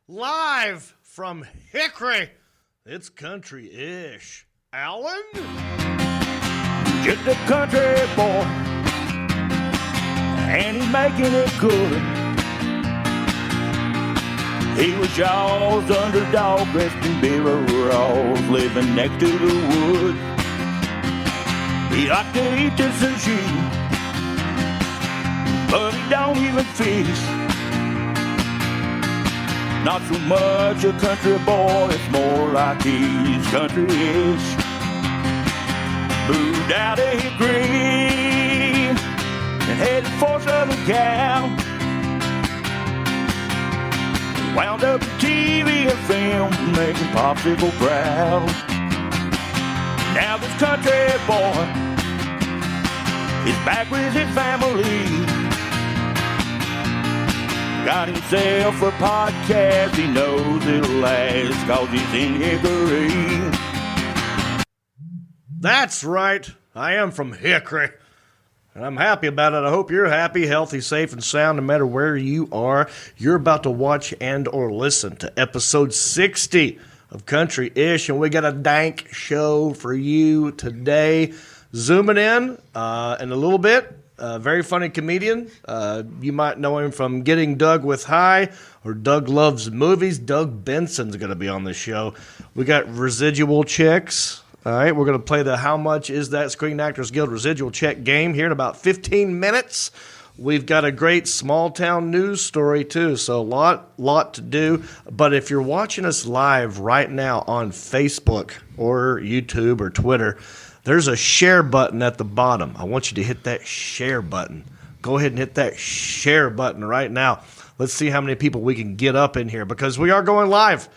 Live from Hickory, it's country-ish. Alan? Just a country boy, and he's making it good. He was Shaw's underdog, dressed in overalls, living next to the woods. He liked to eat the sushi, but he don't even fish. Not so much a country boy, it's more like he's country-ish. Moved out of Hickory and headed for Southern Cal. Wound up in TV and film, making Popsicle proud. Now this country boy is back with his family. Got himself a podcast, he knows it'll last, 'cause he's in Hickory. That's right. I am from Hickory. And I'm happy about it. I hope you're happy, healthy, safe, and sound no matter where you are. You're about to watch and or listen to episode 60 of Country-ish, and we got a dank show for you today. Zooming in a little bit. Very funny comedian. You might know him from Getting Doug with High or Doug Loves Movies. Doug Benson's going to be on the show. We got Residual checks. All right, we're going to play the How Much Is That Screen Actors Guild Residual Check game here in about 15 minutes. We've got a great small-town news story, too, so a lot to do. But if you're watching us live right now on Facebook or YouTube or Twitter, there's a share button at the bottom. I want you to hit that share button. Go ahead and hit that share button right now. Let's see how many people we can get up in here, because we are going live,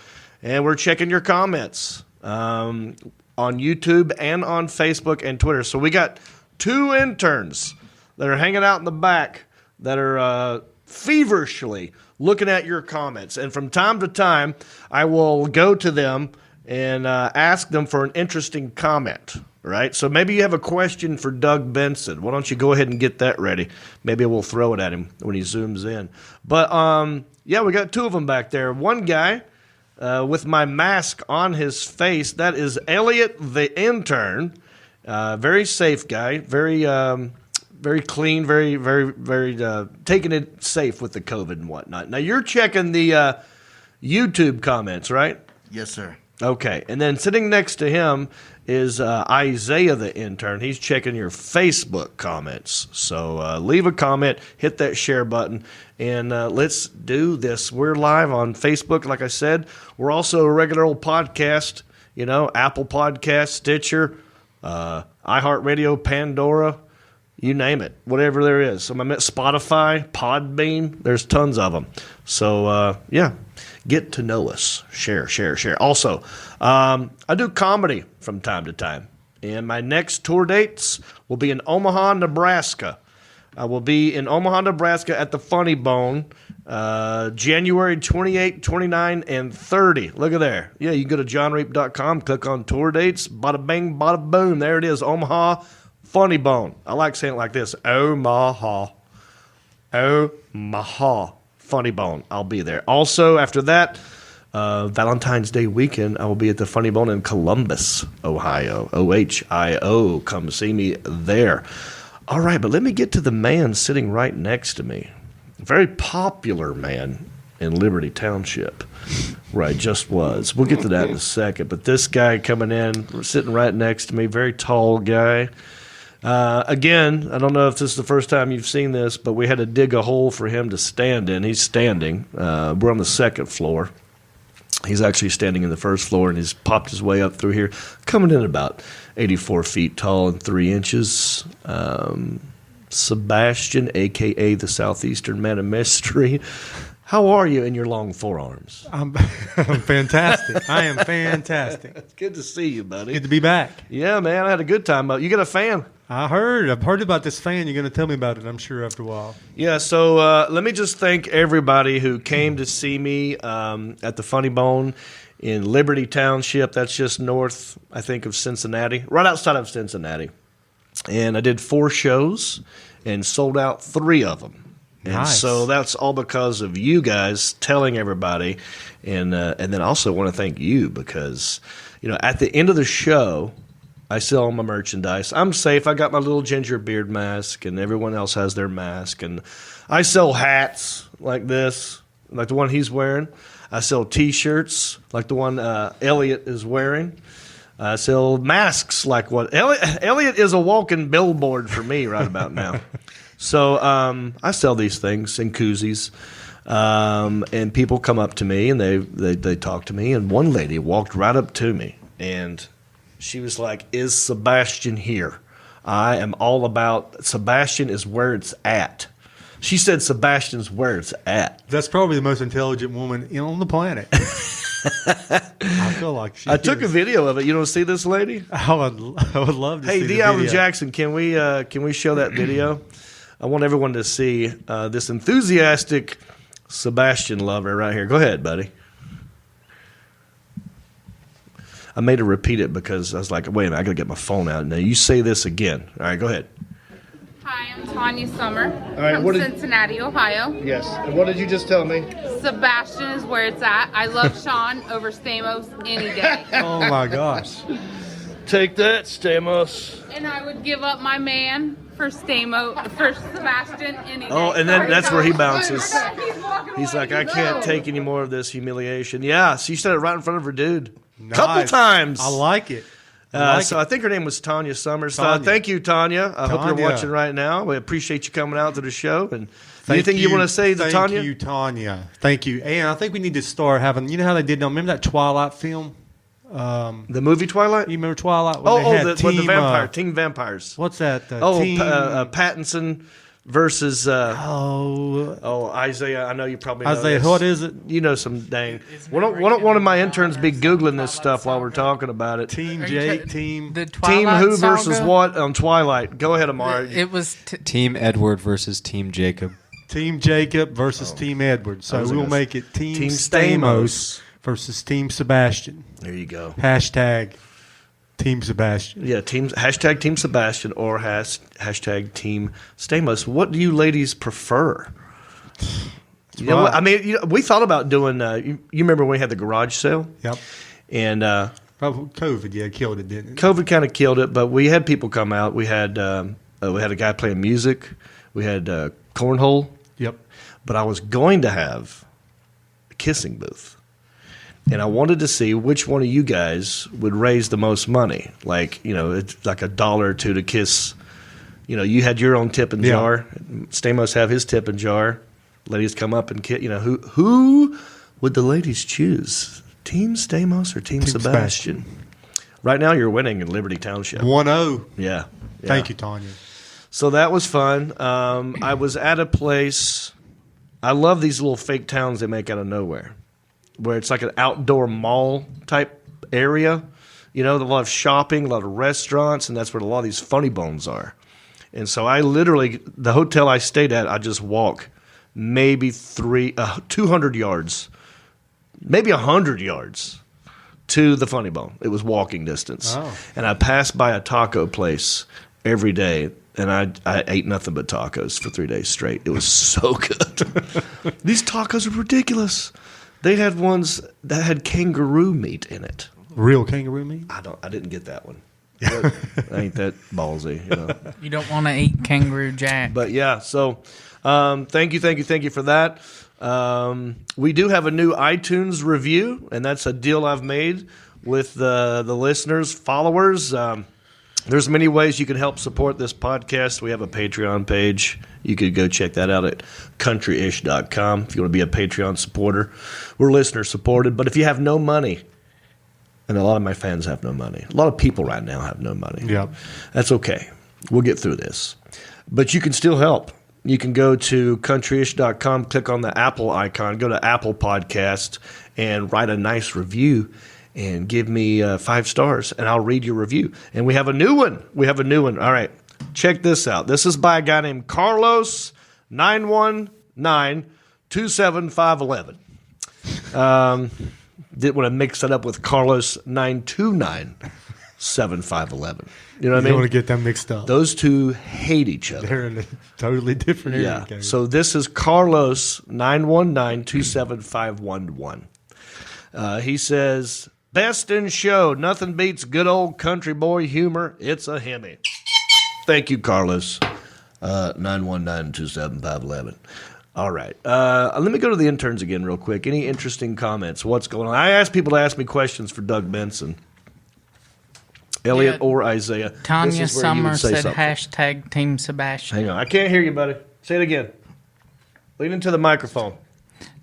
and we're checking your comments on YouTube and on Facebook and Twitter. So we got two interns that are hanging out in the back that are feverishly looking at your comments. And from time to time, I will go to them and ask them for an interesting comment, right? So maybe you have a question for Doug Benson. Why don't you go ahead and get that ready? Maybe we'll throw it at him when he zooms in. But, yeah, we got two of them back there. One guy with my mask on his face, that is Elliot the intern. Very safe guy, very clean, very taking it safe with the COVID and whatnot. Now, you're checking the YouTube comments, right? Yes, sir. Okay, and then sitting next to him is Isaiah the intern. He's checking your Facebook comments. So leave a comment, hit that share button, and let's do this. We're live on Facebook, like I said. We're also a regular old podcast, you know, Apple Podcast, Stitcher, iHeartRadio, Pandora, you name it, whatever there is. So I'm at Spotify, Podbean, there's tons of them. So, yeah. Get to know us. Share. Also, I do comedy from time to time. And my next tour dates will be in Omaha, Nebraska. I will be in Omaha, Nebraska at the Funny Bone, January 28, 29, and 30. Look at there. Yeah, you can go to johnreap.com, click on tour dates. Bada bing, bada boom. There it is, Omaha, Funny Bone. I like saying it like this. Omaha. Funny Bone. I'll be there. Also, after that, Valentine's Day weekend, I will be at the Funny Bone in Columbus, Ohio. OHIO. Come see me there. All right, but let me get to the man sitting right next to me. A very popular man in Liberty Township, where I just was. We'll get to that in a second. But this guy coming in, sitting right next to me, very tall guy. Again, I don't know if this is the first time you've seen this, but we had to dig a hole for him to stand in. He's standing. We're on the second floor. He's actually standing in the first floor, and he's popped his way up through here, coming in about 84 feet tall and 3 inches. Sebastian, a.k.a. the Southeastern Man of Mystery. How are you in your long forearms? I'm fantastic. I am fantastic. It's good to see you, buddy. Good to be back. Yeah, man, I had a good time. You got a fan? I've heard about this fan. You're going to tell me about it, I'm sure, after a while. Yeah, so let me just thank everybody who came to see me at the Funny Bone in Liberty Township. That's just north, I think, of Cincinnati, right outside of Cincinnati. And I did 4 shows and sold out 3 of them. And Nice. so that's all because of you guys telling everybody. And then also want to thank you because, at the end of the show, I sell all my merchandise. I'm safe. I got my little ginger beard mask, and everyone else has their mask. And I sell hats like this, like the one he's wearing. I sell T-shirts like the one Elliot is wearing. I sell masks like what Elliot is a walking billboard for me right about now. So I sell these things in koozies, and people come up to me and they talk to me. And one lady walked right up to me and she was like, "Is Sebastian here? I am all about Sebastian is where it's at." She said Sebastian's where it's at. That's probably the most intelligent woman on the planet. I feel like she I took a video of it. You don't see this lady? I would love to see Hey, the D. Allen video. Jackson, can we show that video? I want everyone to see this enthusiastic Sebastian lover right here. Go ahead, buddy. I made her repeat it because I was like, wait a minute, I got to get my phone out. Now, you say this again. All right, go ahead. Hi, I'm Tanya Summer right, from what did- Cincinnati, Ohio. Yes. And what did you just tell me? Sebastian is where it's at. I love Sean over Stamos any day. Oh my gosh. Take that, Stamos. And I would give up my man for Sebastian any day. Oh, and then Sorry, that's where he Sean. bounces. He's He's like, I can't take any more of this humiliation. Yeah, she said it right in front of her dude. Couple Nice. times. I like it. I like So it. I think her name was Tanya Summers. Tanya. Thank you, Tanya. I hope you're Tanya. watching right now. We appreciate you coming out to the show. And Thank anything you want to say to Tanya? Thank you, Tanya. Thank you. And I think we need to start having, you know how they did, remember that Twilight film? The movie Twilight? You remember Twilight? When they Oh, had the vampire, Team Vampires. what's that? Team Pattinson versus oh, Isaiah. I know you probably know Isaiah, this. what is it? You know some dang. Why don't one of my interns be Googling this stuff while we're talking about it? Team Are J, you ta- Team. The Team Twilight Who saga? versus what on Twilight? Go ahead, Amara. It was Team Edward versus Team Jacob. Team Jacob versus Team Edward. So was we'll gonna make it Team, Team Stamos versus Team Sebastian. There you go. Hashtag Team Sebastian. Yeah, hashtag Team Sebastian or hashtag Team Stamos. What do you ladies prefer? You know what? I mean, we thought about doing. You remember when we had the garage sale? Yep. And Probably COVID, killed it, didn't it? COVID kind of killed it, but we had people come out. We had a guy playing music. We had cornhole. Yep. But I was going to have a kissing booth. And I wanted to see which one of you guys would raise the most money. Like, it's like $1 or $2 to kiss. You had your own tipping Yeah. jar. Stamos have his tipping jar. Ladies come up and kiss. Who would the ladies choose? Team Stamos or Team Sebastian? Right now you're winning in Liberty Township. 1-0. Yeah. Thank you, Tanya. So that was fun. I was at a place. I love these little fake towns they make out of nowhere, where it's like an outdoor mall type area. A lot of shopping, a lot of restaurants, and that's where a lot of these funny bones are. And so I literally, the hotel I stayed at, I just walk maybe 200 yards, maybe 100 yards to the funny bone. It was walking distance. Oh. And I passed by a taco place every day. And I ate nothing but tacos for 3 days straight. It was so good. These tacos are ridiculous. They had ones that had kangaroo meat in it. Real kangaroo meat? I didn't get that one. I ain't that ballsy, You don't want to eat kangaroo jack. But yeah, so thank you for that. We do have a new iTunes review, and that's a deal I've made with the listeners, followers. There's many ways you can help support this podcast. We have a Patreon page. You could go check that out at countryish.com if you want to be a Patreon supporter. We're listener supported, but if you have no money, and a lot of my fans have no money, a lot of people right now have no money. Yep. That's okay. We'll get through this. But you can still help. You can go to countryish.com, click on the Apple icon, go to Apple Podcast, and write a nice review. And give me 5 stars, and I'll read your review. And we have a new one. All right. Check this out. This is by a guy named Carlos 919-27511. Didn't want to mix that up with Carlos 929. 7511. You know what I You don't mean? want to get them mixed up. Those two hate each other. They're in a totally different area. Yeah. code. So this is Carlos 919-27511. He says, "Best in show. Nothing beats good old country boy humor. It's a Hemi." Thank you, Carlos. 919-27511. All right. Let me go to the interns again real quick. Any interesting comments? What's going on? I asked people to ask me questions for Doug Benson. Elliot Yeah. or Isaiah. Tanya This is where you would Summer say said something. hashtag Team Sebastian. Hang on. I can't hear you, buddy. Say it again. Lean into the microphone.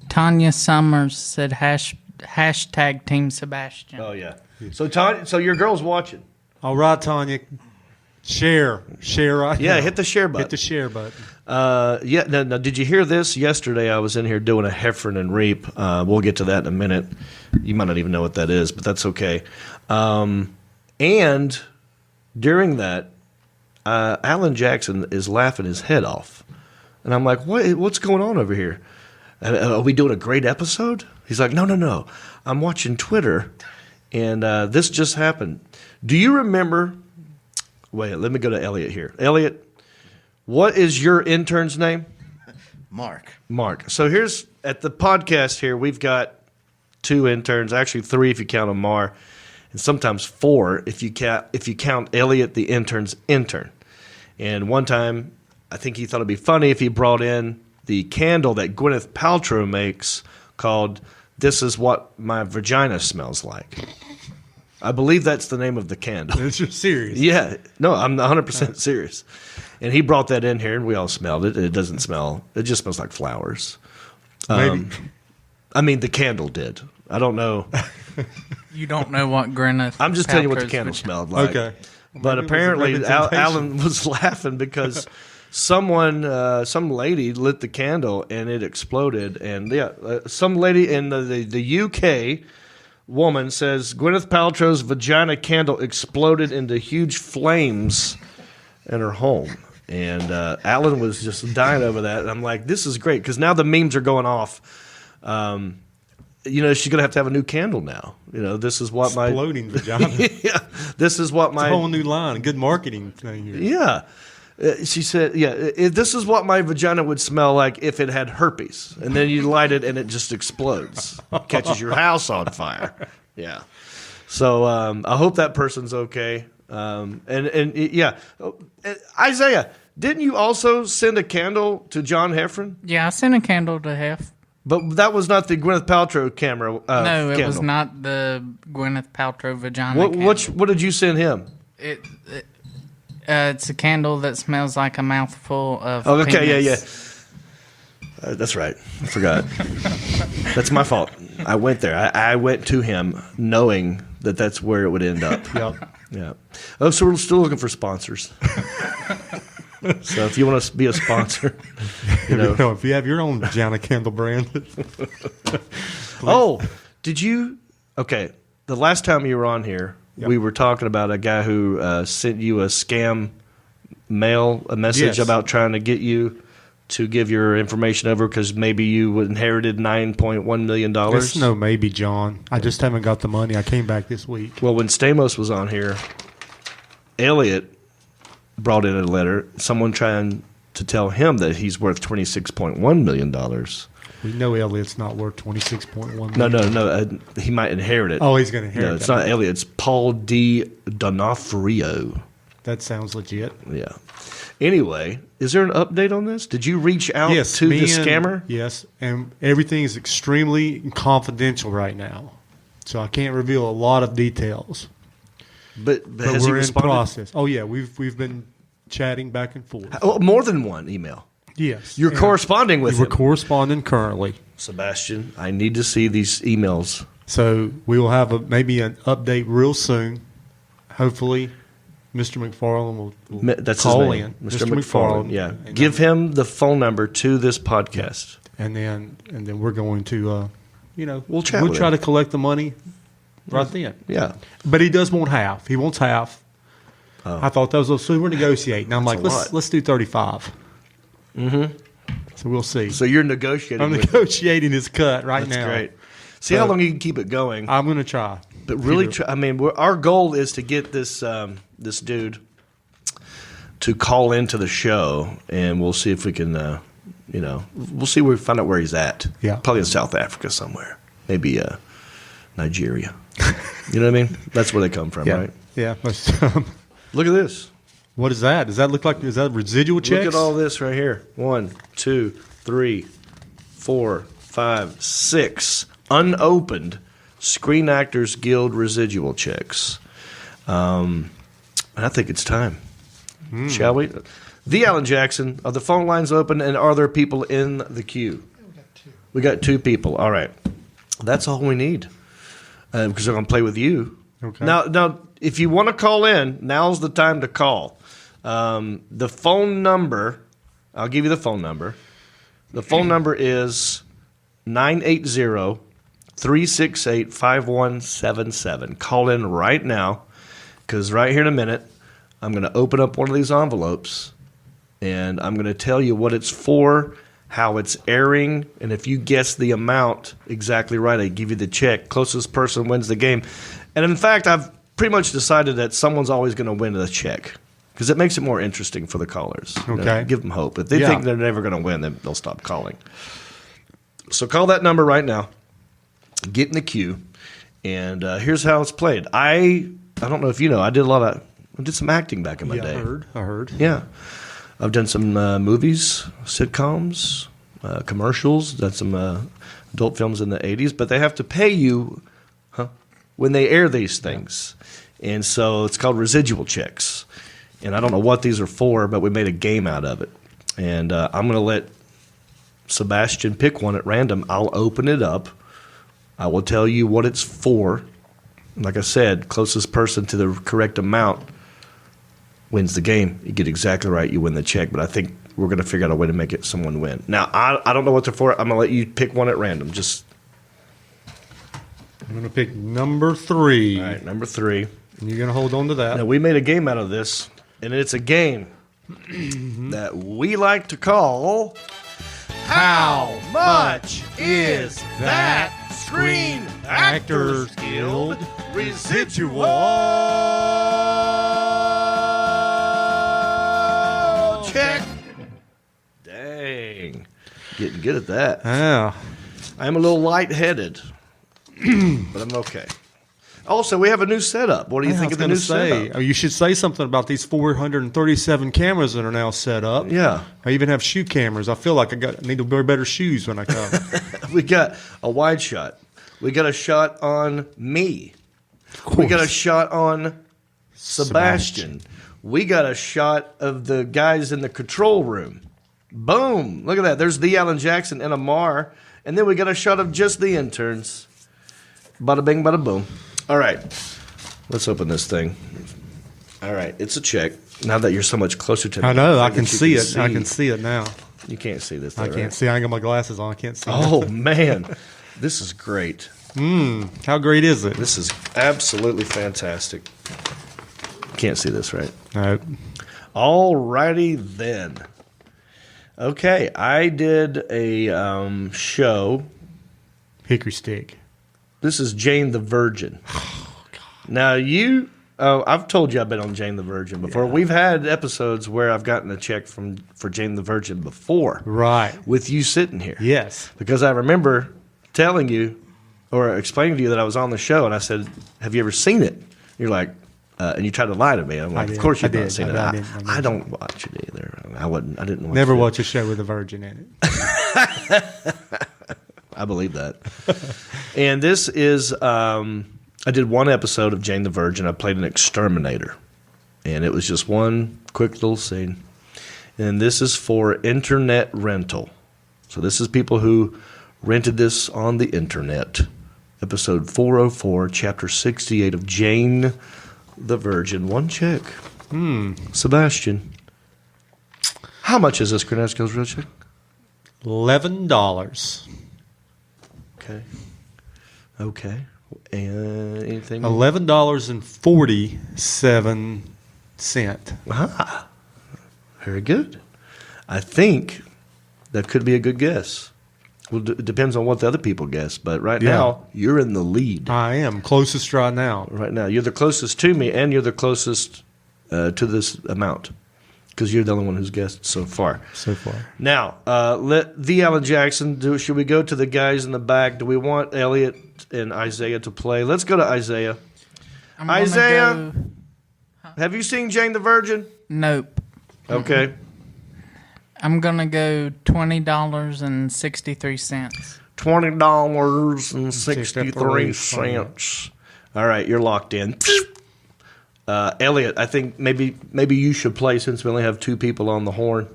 Tanya Summers said hashtag Team Sebastian. Oh, yeah. So, Tanya, so your girl's watching. All right, Tanya. Share right Yeah, now. hit the share button. Hit the share button. Yeah. Now, did you hear this? Yesterday, I was in here doing a Heffron and Reap. We'll get to that in a minute. You might not even know what that is, but that's okay. And during that, Alan Jackson is laughing his head off. And I'm like, what's going on over here? Are we doing a great episode? He's like, no. I'm watching Twitter, and this just happened. Do you remember? Wait, let me go to Elliot here. Elliot, what is your intern's name? Mark. So here's, at the podcast here, we've got 2 interns, actually 3 if you count Amar, and sometimes 4 if you count Elliot, the intern's intern. And one time, I think he thought it'd be funny if he brought in the candle that Gwyneth Paltrow makes called "This Is What My Vagina Smells Like." I believe that's the name of the candle. It's just serious. Yeah. No, I'm 100% serious. And he brought that in here, and we all smelled it. It doesn't smell. It just smells like flowers. Maybe. I mean, the candle did. I don't know. You don't know what Gwyneth. I'm just telling you what the Paltrow's candle vagina- smelled like. Okay. But Maybe it was a apparently, representation. Alan was laughing because some lady lit the candle and it exploded. And some lady in the UK woman says Gwyneth Paltrow's vagina candle exploded into huge flames in her home. And Alan was just dying over that. And I'm like, this is great because now the memes are going off. She's going to have a new candle now. This is what Exploding vagina. yeah, this is what It's a whole new line. Good marketing thing here. Yeah. She said, this is what my vagina would smell like if it had herpes. And then you light it and it just explodes. Catches your house on fire. Yeah. So I hope that person's okay. Isaiah, didn't you also send a candle to John Heffron? Yeah, I sent a candle to Hef. But that was not the Gwyneth Paltrow camera. No, it candle. was not the Gwyneth Paltrow vagina What candle. did you send him? It's a candle that smells like a mouthful of Oh, okay, penis. yeah. That's right. I forgot. That's my fault. I went there. I went to him knowing that that's where it would end up. Yep. Yeah. Oh, so we're still looking for sponsors. So if you want to be a sponsor, If you have your own vagina candle brand. Oh, did you? Okay. The last time you were on here, Yep. we were talking about a guy who sent you a scam a message Yes. about trying to get you to give your information over because maybe you inherited $9.1 million. It's no maybe, John. I just haven't got the money. I came back this week. Well, when Stamos was on here, Elliot brought in a letter, someone trying to tell him that he's worth $26.1 million. We know Elliot's not worth $26.1 million. No. He might inherit it. Oh, he's going to inherit No, it's that. not Elliot. It's Paul D. Donofrio. That sounds legit. Yeah. Anyway, is there an update on this? Did you reach out to me the and- scammer? Yes, and everything is extremely confidential right now. So I can't reveal a lot of details. But But has he we're in responded? process. Oh, yeah, we've been chatting back and forth. Oh, more than one email. Yes. You're And corresponding with We're him. corresponding currently. Sebastian, I need to see these emails. So we will have maybe an update real soon. Hopefully, Mr. McFarland will That's call his name, in. Mr. McFarland. Yeah, And, give him the phone number to this podcast. and then we're going to We'll chat with try him. to collect the money right then. Yeah, But he does want half. He wants half. I thought that was so we're negotiating. I'm like, Oh. That's a lot. let's do 35. Mm-hmm. So we'll see. so you're negotiating. I'm with him. negotiating his cut right That's now. great. See how long you can keep it going. I'm going to try. But really, our goal is to get this this dude to call into the show, and we'll see if we can, we'll see where we find out where he's at. Yeah. Probably in South Africa somewhere. Maybe Nigeria. You know what I mean? That's where they come from, right? Yeah. Look at this. What is that? Does that look like, is that residual checks? Look at all this right here. 1, 2, 3, 4, 5, 6 unopened Screen Actors Guild residual checks. And I think it's time. Shall we? The Alan Jackson, are the phone lines open, and are there people in the queue? We got 2 people. All right. That's all we need because I'm going to play with you. Okay. Now, if you want to call in, now's the time to call. The phone number, I'll give you the phone number. The phone number is 980-368-5177. Call in right now because right here in a minute, I'm going to open up one of these envelopes and I'm going to tell you what it's for, how it's airing, and if you guess the amount exactly right, I give you the check. Closest person wins the game. And in fact, I've pretty much decided that someone's always going to win the check because it makes it more interesting for the callers. Okay. Give them hope. If they think they're never going to win, then they'll stop calling. So call that number right now. Get in the queue. And here's how it's played. I don't know if you know, I did some acting back in my day. I heard. Yeah. I've done some movies, sitcoms, commercials, done some adult films in the 80s, but they have to pay you when they air these things. And so it's called residual checks. And I don't know what these are for, but we made a game out of it. And I'm going to let Sebastian pick one at random. I'll open it up. I will tell you what it's for. Like I said, closest person to the correct amount wins the game. You get exactly right, you win the check. But I think we're going to figure out a way to make it someone win. Now, I don't know what they're for. I'm going to let you pick one at random. I'm going to pick number 3. All right, number 3. And you're going to hold on to that. Now, we made a game out of this, and it's a game that we like to call How Much Is That Screen Actors Guild Residual Check? Dang. Getting good at that. Yeah. I'm a little lightheaded, but I'm okay. Also, we have a new setup. What do you think of the new setup? Oh, you should say something about these 437 cameras that are now set up. Yeah. I even have shoe cameras. I feel like I need to wear better shoes when I come. We got a wide shot. We got a shot on me. We got a shot on Sebastian. We got a shot of the guys in the control room. Boom. Look at that. There's the Alan Jackson and Amar. And then we got a shot of just the interns. Bada bing, bada boom. All right. Let's open this thing. All right. It's a check. Now that you're so much closer to me. I know. I think can that you see it. I can see it now. You can't see this, though, I can't right? see. I ain't got my glasses on. I can't see. Oh, man. This is great. How great is it? This is absolutely fantastic. Can't see this, right? No. All righty then. Okay, I did a show. Hickory stick. This is Jane the Virgin. Oh, God. Now I've told you I've been on Jane the Virgin before. Yeah. We've had episodes where I've gotten a check for Jane the Virgin before. Right. With you sitting here. Yes. Because I remember telling you or explaining to you that I was on the show, and I said, have you ever seen it? You're like, and you tried to lie to me. I'm like, of course you've not seen it. I don't watch it either. I didn't watch Never it. watch a show with a virgin in it. I believe that. And this is, I did one episode of Jane the Virgin. I played an exterminator. And it was just one quick little scene. And this is for internet rental. So this is people who rented this on the internet. Episode 404, chapter 68 of Jane the Virgin. One check. Sebastian, how much is this Grenade Skills Real Check? $11. Okay. And anything? $11.47. Ah, very good. I think that could be a good guess. Well, it depends on what the other people guess. But right Yeah. now, you're in the lead. I am closest right now. Right now, you're the closest to me, and you're the closest to this amount because you're the only one who's guessed so far. So far. Now, let the Alan Jackson do. Should we go to the guys in the back? Do we want Elliot and Isaiah to play? Let's go to Isaiah. I'm gonna Isaiah? go- Have you seen Jane the Virgin? nope. Okay. I'm gonna go $20.63. $20.63. All right, you're locked in. Elliot, I think maybe you should play since we only have two people on the horn.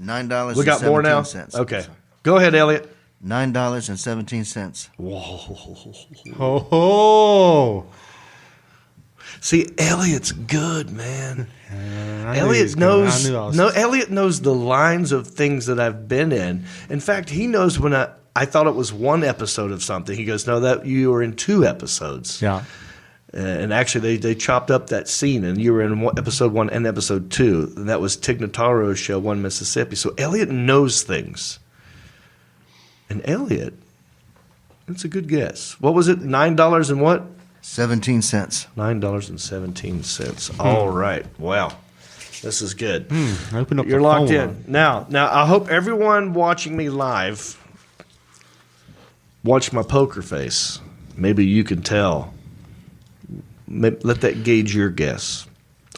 $9.17. We got more now? Okay. Go ahead, Elliot. $9.17. Oh, See, Elliot's good, man. I knew he Elliot was gonna- I knows knew I was- Elliot knows the lines of things that I've been in. In fact, he knows when I thought it was one episode of something. He goes, "No, that you were in two episodes." Yeah. And actually, they chopped up that scene, and you were in episode 1 and episode 2. And that was Tig Notaro's show, One Mississippi. So Elliot knows things. And Elliot, that's a good guess. What was it? $9 and what? 17 cents. $9.17. All right. Wow. This is good. Open up You're the locked phone in. line. Now, I hope everyone watching me live watch my poker face. Maybe you can tell. Let that gauge your guess.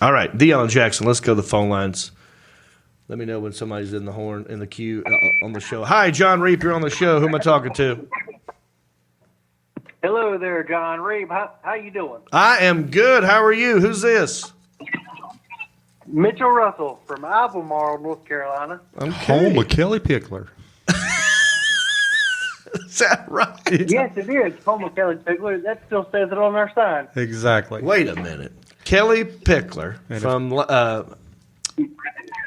All right, Deion Jackson, let's go to the phone lines. Let me know when somebody's in the queue on the show. Hi, John Reap, you're on the show. Who am I talking to? Hello there, John Reeb. How you doing? I am good. How are you? Who's this? Mitchell Russell from Albemarle, North Carolina. Home of Kelly Pickler. Is that right? Yes, it is. Home of Kelly Pickler. That still says it on our sign. Exactly. Wait a minute. Kelly Pickler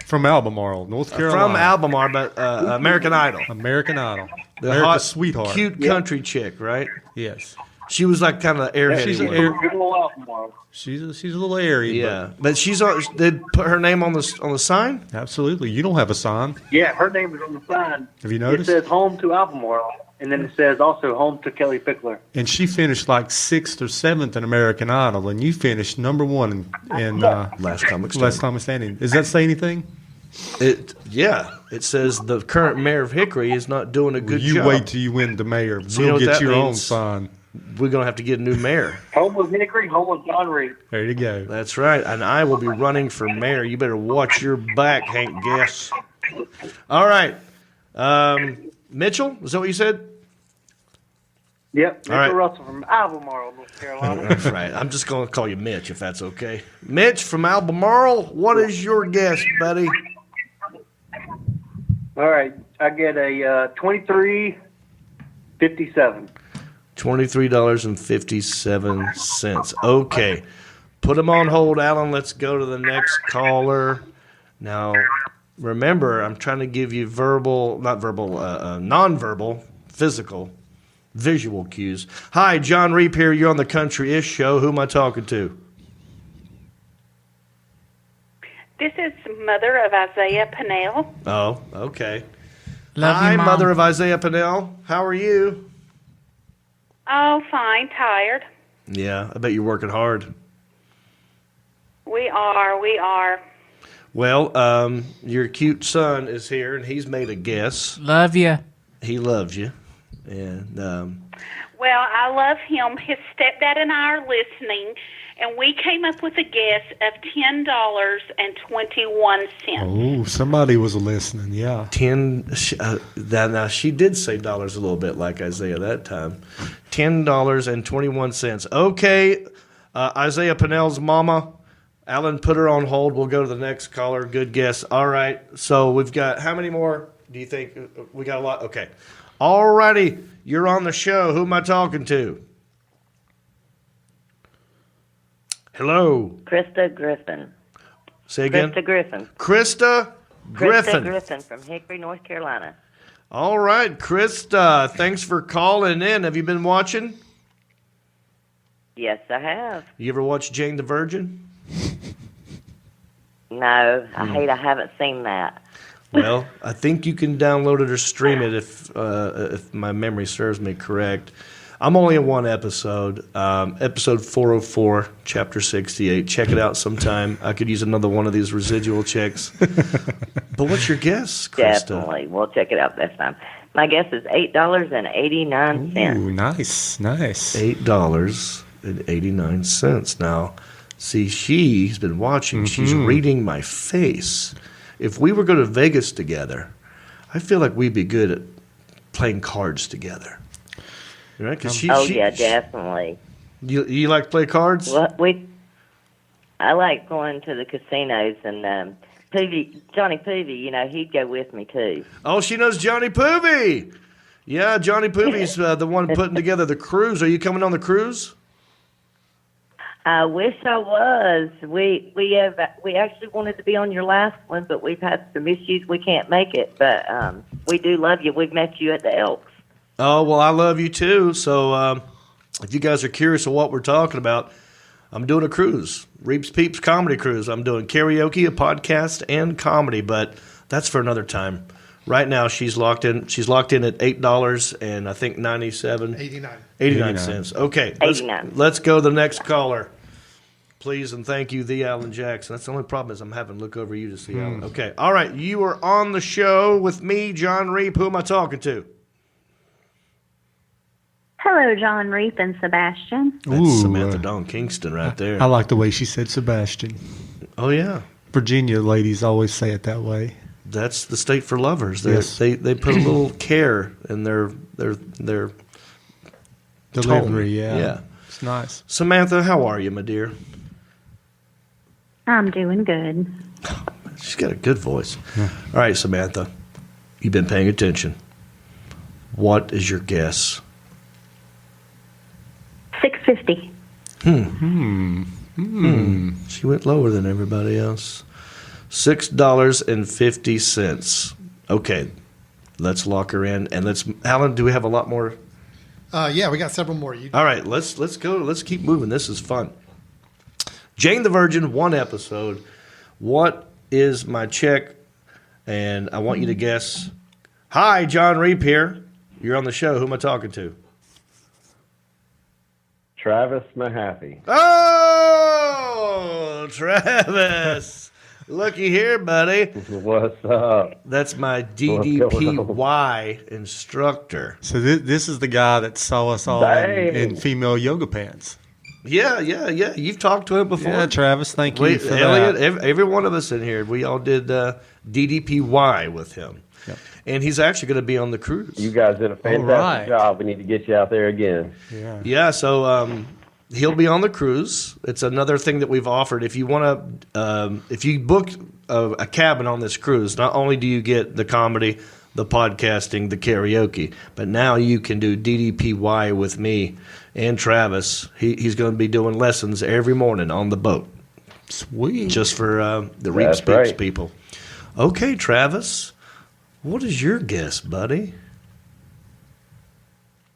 From Albemarle, North Carolina. from Albemarle, but American Idol. American Idol. The America's hot, sweetheart. cute country chick, right? Yes. She was like kind of the airhead. She's an one. air, Good old Albemarle. she's a little airy. Yeah, but she's on. They put her name on the sign. But absolutely. You don't have a sign. Yeah, her name is on the sign. Have you It noticed? says home to Albemarle, and then it says also home to Kelly Pickler. And she finished like 6th or 7th in American Idol, and you finished number 1 in Last Comic Standing. Last Time Standing. Does that say anything? It says the current mayor of Hickory is not doing a good you job. wait till you win the mayor. So you know We'll what get that your own means? sign. We're gonna have to get a new mayor. Home of Hickory, home of John Reeb. There you go. That's right, and I will be running for mayor. You better watch your back, Hank Guess. All right, Mitchell, is that what you said? Yep, Mitchell right. Russell from Albemarle, North Carolina. That's right. I'm just gonna call you Mitch if that's okay. Mitch from Albemarle, what is your guess, buddy? All right, I get a $23.57. $23.57. Okay. Put them on hold, Alan. Let's go to the next caller. Now, remember, I'm trying to give you non-verbal, physical, visual cues. Hi, John Reap here. You're on the Country-ish Show. Who am I talking to? This is mother of Isaiah Pennell. Oh, okay. Love Hi, you, Mom. mother of Isaiah Pennell. How are you? Oh, fine, tired. Yeah, I bet you're working hard. We are. Well, your cute son is here, and he's made a guess. Love you. He loves you. And Well, I love him. His stepdad and I are listening, and we came up with a guess of $10.21. Oh, somebody was listening. Yeah. 10. Now she did say dollars a little bit like Isaiah that time. $10.21. Okay, Isaiah Pennell's mama. Alan, put her on hold. We'll go to the next caller. Good guess. All right. So we've got how many more? Do you think we got a lot? Okay. All righty. You're on the show. Who am I talking to? Hello. Krista Griffin. Say again. Krista Griffin. Krista Griffin. Krista Griffin from Hickory, North Carolina. All right, Krista. Thanks for calling in. Have you been watching? Yes, I have. You ever watch Jane the Virgin? No, I haven't seen that. Well, I think you can download it or stream it if my memory serves me correct. I'm only in one episode, episode 404, chapter 68. Check it out sometime. I could use another one of these residual checks. But what's your guess, Krista? Definitely. We'll check it out this time. My guess is $8.89. Ooh, nice. $8.89. Now, see, she's been watching. She's reading my face. If we were going to Vegas together, I feel like we'd be good at playing cards together. Right? Definitely. You like to play cards? Well, I like going to the casinos, and Johnny Poovy, he'd go with me too. Oh, she knows Johnny Poovy. Yeah, Johnny Poovy's the one putting together the cruise. Are you coming on the cruise? I wish I was. We actually wanted to be on your last one, but we've had some issues. We can't make it, but we do love you. We've met you at the Elks. Oh, well, I love you too. So if you guys are curious of what we're talking about, I'm doing a cruise, Reeps Peeps Comedy Cruise. I'm doing karaoke, a podcast, and comedy, but that's for another time. Right now, she's locked in. She's locked in at $8 and I think 89 cents. Okay, let's go to the next caller. Please and thank you, the Alan Jackson. That's the only problem is I'm having to look over you to see Alan. Okay, all right. You are on the show with me, John Reep. Who am I talking to? Hello, John Reep and Sebastian. That's Samantha Dawn Kingston right there. I like the way she said Sebastian. Oh, yeah. Virginia ladies always say it that way. That's the state for lovers. Yes. They put a little care in their delivery. tone. Yeah, it's nice. Samantha, how are you, my dear? I'm doing good. She's got a good voice. Yeah. All right, Samantha, you've been paying attention. What is your guess? $6.50. She went lower than everybody else. $6.50. Okay, let's lock her in, and let's. Alan, do we have a lot more? Yeah, we got several more. All right, let's go. Let's keep moving. This is fun. Jane the Virgin, one episode. What is my check? And I want you to guess. Hi, John Reep here. You're on the show. Who am I talking to? Travis Mahaffey. Oh, Travis. Looky here, buddy. What's up? That's my DDPY instructor. So this is the guy that saw us all in female yoga pants. Yeah. You've talked to him before. Yeah, Travis, thank you for Elliot, that. Every one of us in here, we all did DDPY with him. Yep. And he's actually going to be on the cruise. You guys did a fantastic job. We need to get you out there again. Yeah, so he'll be on the cruise. It's another thing that we've offered. If you want to, if you book a cabin on this cruise, not only do you get the comedy, the podcasting, the karaoke, but now you can do DDPY with me and Travis. He's going to be doing lessons every morning on the boat. Sweet. Just for the Reeps Peeps people. Okay, Travis, what is your guess, buddy?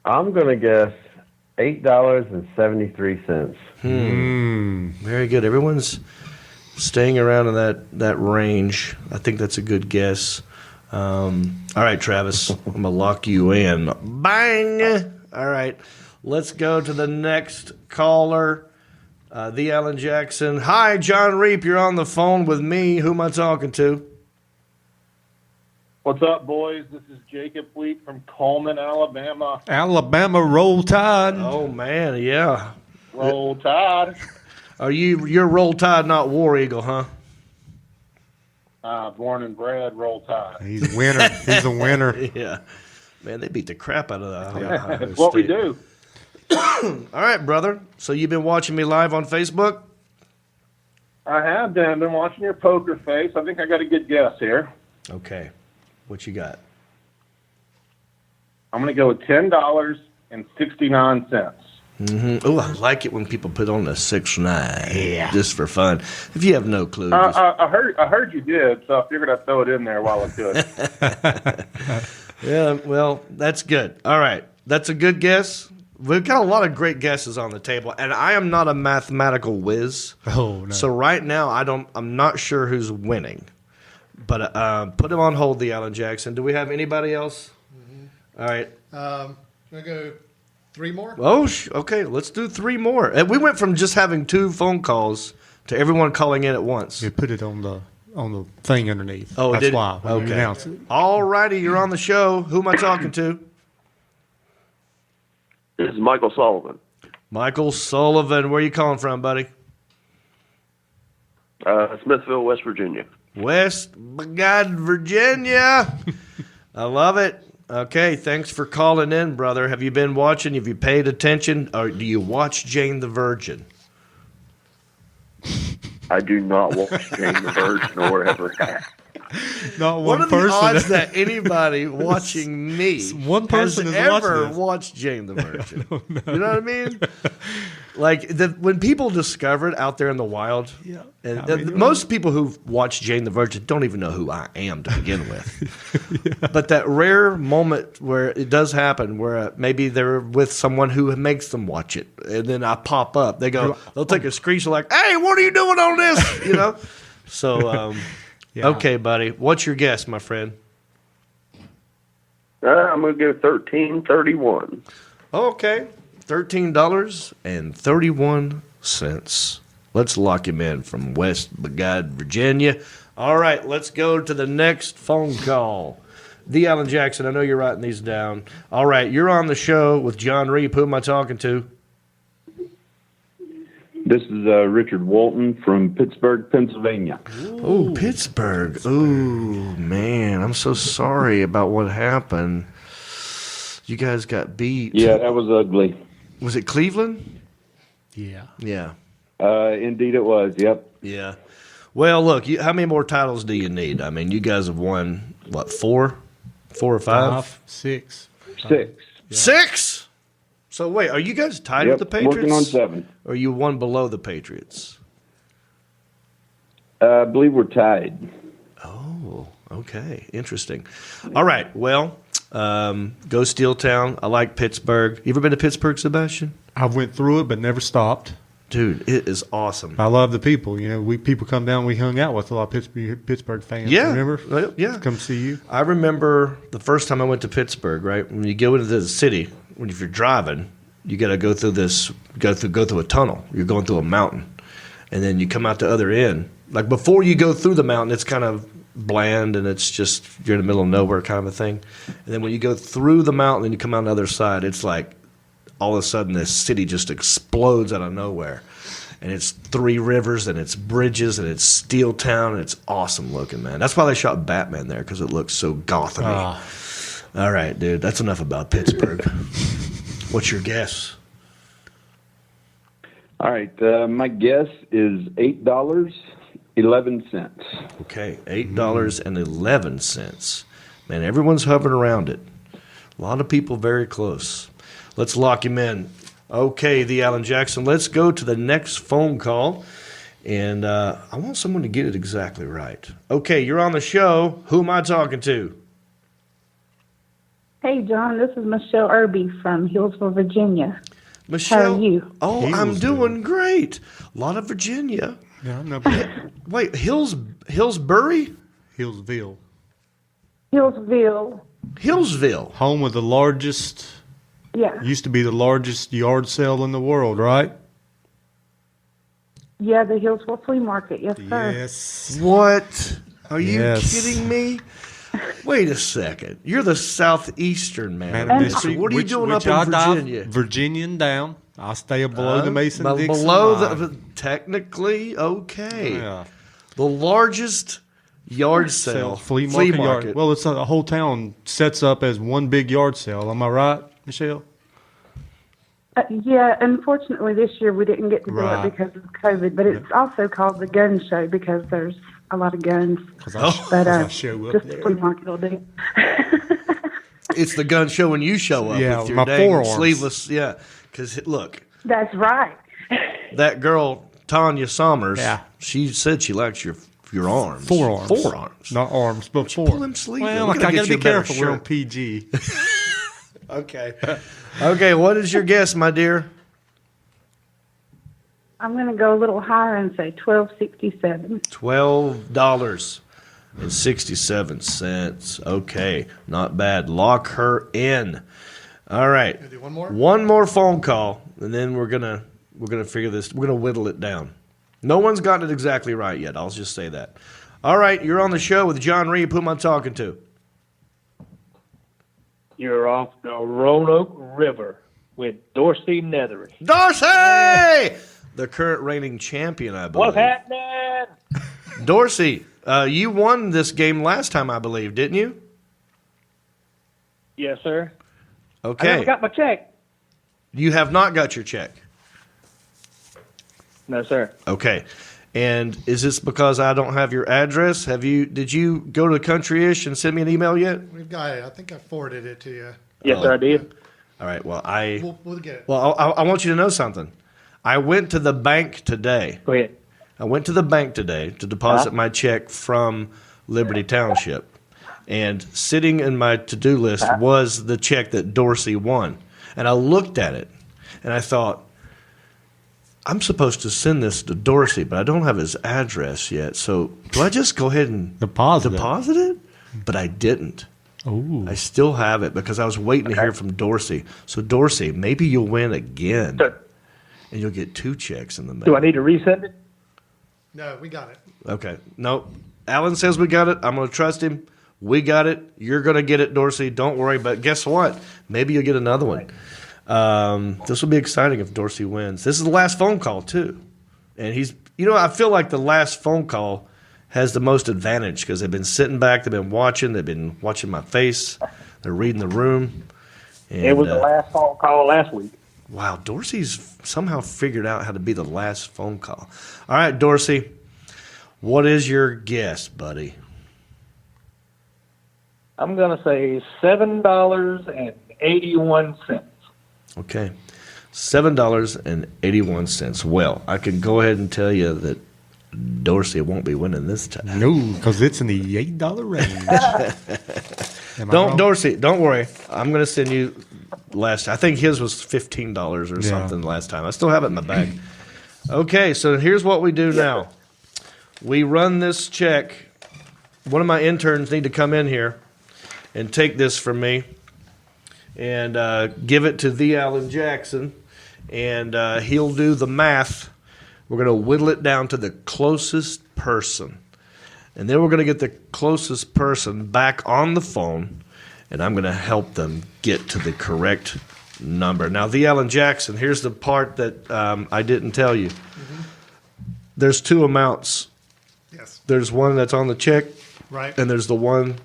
I'm going to guess $8.73. Very good. Everyone's staying around in that range. I think that's a good guess. All right, Travis, I'm going to lock you in. Bang! All right, let's go to the next caller, the Alan Jackson. Hi, John Reep. You're on the phone with me. Who am I talking to? What's up, boys? This is Jacob Fleet from Coleman, Alabama. Alabama, roll tide. Oh, man, yeah. Roll Tide. You're Roll Tide, not War Eagle, huh? Born and bred Roll Tide. He's a winner. He's a winner. Yeah. Man, they beat the crap out of the That's what we do. All right, brother. So you've been watching me live on Facebook? I have been. I've been watching your poker face. I think I got a good guess here. Okay. What you got? I'm going to go with $10.69. Oh, I like it when people put on the 6-9. Yeah. Just for fun. If you have no clue. I heard you did, so I figured I'd throw it in there while I could. Yeah, well, that's good. All right. That's a good guess. We've got a lot of great guesses on the table, and I am not a mathematical whiz. Oh, no. So right now, I'm not sure who's winning. But put him on hold, the Alan Jackson. Do we have anybody else? All right. I'm going to go 3 more. Oh, okay. Let's do 3 more. And we went from just having 2 phone calls to everyone calling in at once. You put it on the thing underneath. Oh, that's did why. When you okay. announce it. All righty, you're on the show. Who am I talking to? This is Michael Sullivan. Michael Sullivan. Where are you calling from, buddy? Smithville, West Virginia. West God, Virginia. I love it. Okay, thanks for calling in, brother. Have you been watching? Have you paid attention? Or do you watch Jane the Virgin? I do not watch Jane the Virgin or ever have. Not What one are person. the odds that anybody watching me One person has has watched ever this. watched Jane the Virgin? You know what I mean? Like when people discover it out there in the wild, and most people who watch Jane the Virgin don't even know who I am to begin with. But that rare moment where it does happen, where maybe they're with someone who makes them watch it, and then I pop up, they'll take a screenshot like, "Hey, what are you doing on this?" You know. So. Okay, buddy. What's your guess, my friend? I'm going to go $13.31. Okay. $13.31. Let's lock him in from West God, Virginia. All right, let's go to the next phone call. The Alan Jackson, I know you're writing these down. All right, you're on the show with John Reap. Who am I talking to? This is Richard Walton from Pittsburgh, Pennsylvania. Oh, Pittsburgh. Oh, man. I'm so sorry about what happened. You guys got beat. Yeah, that was ugly. Was it Cleveland? Yeah. Yeah. Indeed it was, yep. Yeah. Well, look, how many more titles do you need? I mean, you guys have won, what, 4? 4 or 5? 6. 6. 6? So wait, are you guys tied with the Patriots? Working on 7. Or are you one below the Patriots? I believe we're tied. Oh, okay. Interesting. All right. Well, go Steel Town. I like Pittsburgh. You ever been to Pittsburgh, Sebastian? I went through it, but never stopped. Dude, it is awesome. I love the people. You know, people come down. We hung out with a lot of Pittsburgh fans. Yeah, remember? Yeah, come see you. I remember the first time I went to Pittsburgh. Right when you go into the city, if you're driving, you got to go through a tunnel. You're going through a mountain, and then you come out the other end. Like before you go through the mountain, it's kind of bland and it's just you're in the middle of nowhere kind of a thing. And then when you go through the mountain and you come out the other side, it's like all of a sudden this city just explodes out of nowhere. And it's 3 rivers and it's bridges and it's Steel Town and it's awesome looking, man. That's why they shot Batman there, because it looks so Gotham-y. All right, dude, that's enough about Pittsburgh. What's your guess? All right, my guess is $8.11. Okay, $8.11. Man, everyone's hovering around it. A lot of people very close. Let's lock him in. Okay, the Alan Jackson. Let's go to the next phone call. And I want someone to get it exactly right. Okay, you're on the show. Who am I talking to? Hey, John, this is Michelle Irby from Hillsville, Virginia. Michelle. How are you? Oh, I'm doing great. A lot of Virginia. Yeah, I'm not bad. Wait, Hillsbury? Hillsville. Hillsville. Home of the largest. Yeah. Used to be the largest yard sale in the world, right? Yeah, the Hillsville Flea Market. Yes, sir. Yes. What? Are you Yes. kidding me? Wait a second. You're the southeastern man. What are you doing up in Virginia? Virginian down. I stay below the Mason-Dixon below line. Technically, okay. Yeah. The largest yard sale. Flea market. Yard. Well, it's a whole town sets up as one big yard sale. Am I right, Michelle? Yeah, unfortunately this year we didn't get to do Right. it because of COVID, but it's also called the gun show because there's a lot of guns. But I show up just there. the flea market will do. It's the gun show when you show up Yeah, with your my dang forearms. sleeveless. Yeah, because look, That's right. that girl Tanya Sommers. Yeah. She said she likes your arms. Forearms. Forearms. Not arms, but Pull them sleeves. Well, We're I gonna got get to you be a better careful. We're on shirt. PG. Okay. Okay, what is your guess, my dear? I'm going to go a little higher and say $12.67. $12. $1.67. Okay, not bad. Lock her in. All right. Do one more? One more phone call, and then we're gonna figure this. We're gonna whittle it down. No one's gotten it exactly right yet. I'll just say that. All right, you're on the show with John Reed. Who am I talking to? You're off the Roanoke River with Dorsey Nethery. Dorsey, the current reigning champion, I believe. What's happening? Dorsey, you won this game last time, I believe, didn't you? Yes, sir. Okay. I never got my check. You have not got your check. No, sir. Okay. And is this because I don't have your address? Did you go to Country-ish and send me an email yet? We've got it. I think I forwarded it to you. Yes, sir, I did. All right. Well, We'll get it. Well, I want you to know something. I went to the bank today. Go ahead. I went to the bank today to deposit my check from Liberty Township. And sitting in my to-do list was the check that Dorsey won. And I looked at it, and I thought, I'm supposed to send this to Dorsey, but I don't have his address yet. So do I just go ahead and deposit it? But I didn't. Ooh. I still have it because I was waiting to hear from Dorsey. So, Dorsey, maybe you'll win again, and you'll get 2 checks in the mail. Do I need to resend it? No, we got it. Okay. No, Alan says we got it. I'm going to trust him. We got it. You're going to get it, Dorsey. Don't worry. But guess what? Maybe you'll get another one. This will be exciting if Dorsey wins. This is the last phone call, too. And I feel like the last phone call has the most advantage because they've been sitting back. They've been watching my face. They're reading the room. And, it was the last phone call last week. Wow, Dorsey's somehow figured out how to be the last phone call. All right, Dorsey, what is your guess, buddy? I'm going to say $7.81. Okay, $7.81. Well, I can go ahead and tell you that Dorsey won't be winning this time. No, because it's in the $8 range. Dorsey, don't worry. I'm going to send you I think his was $15 or something last time. I still have it in my bag. Okay, so here's what we do now. We run this check. One of my interns need to come in here and take this from me and give it to the Alan Jackson, and he'll do the math. We're going to whittle it down to the closest person, and then we're going to get the closest person back on the phone, and I'm going to help them get to the correct number. Now, the Alan Jackson, here's the part that I didn't tell you. Mm-hmm. There's 2 amounts. Yes. There's one that's on the check, right, and there's the one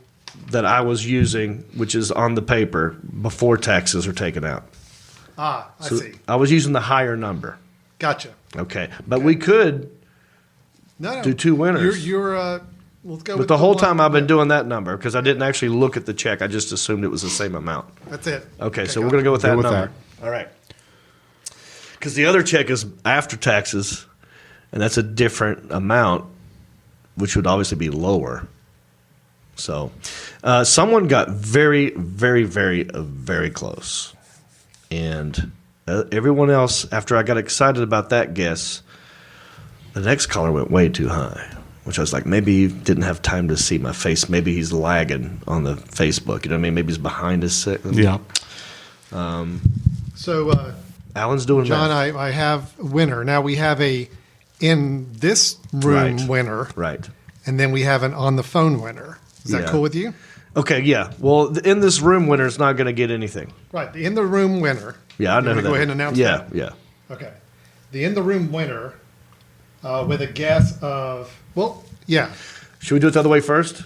that I was using, which is on the paper before taxes are taken out. I see. I was using the higher number. Gotcha. Okay, but we could do 2 winners. Let's go but with the whole one. time I've been doing that number because I didn't actually look at the check. I just assumed it was the same amount. That's it. Okay, so we're going to go with that number. All right. Because the other check is after taxes, and that's a different amount, which would obviously be lower. So someone got very, very, very, very close. And everyone else, after I got excited about that guess, the next caller went way too high, which I was like, maybe he didn't have time to see my face. Maybe he's lagging on the Facebook. You know what I mean? Maybe he's behind his set. Yeah. So Alan's doing John, math. I have a winner. Now we have a in this room winner. Right. And then we have an on the phone winner. Is that cool with you? Okay, yeah. Well, in this room winner is not going to get anything. Right. The in the room winner. Yeah, I know You that. wanna go ahead and announce that? Yeah. Okay. The in the room winner with a guess of, Should we do it the other way first?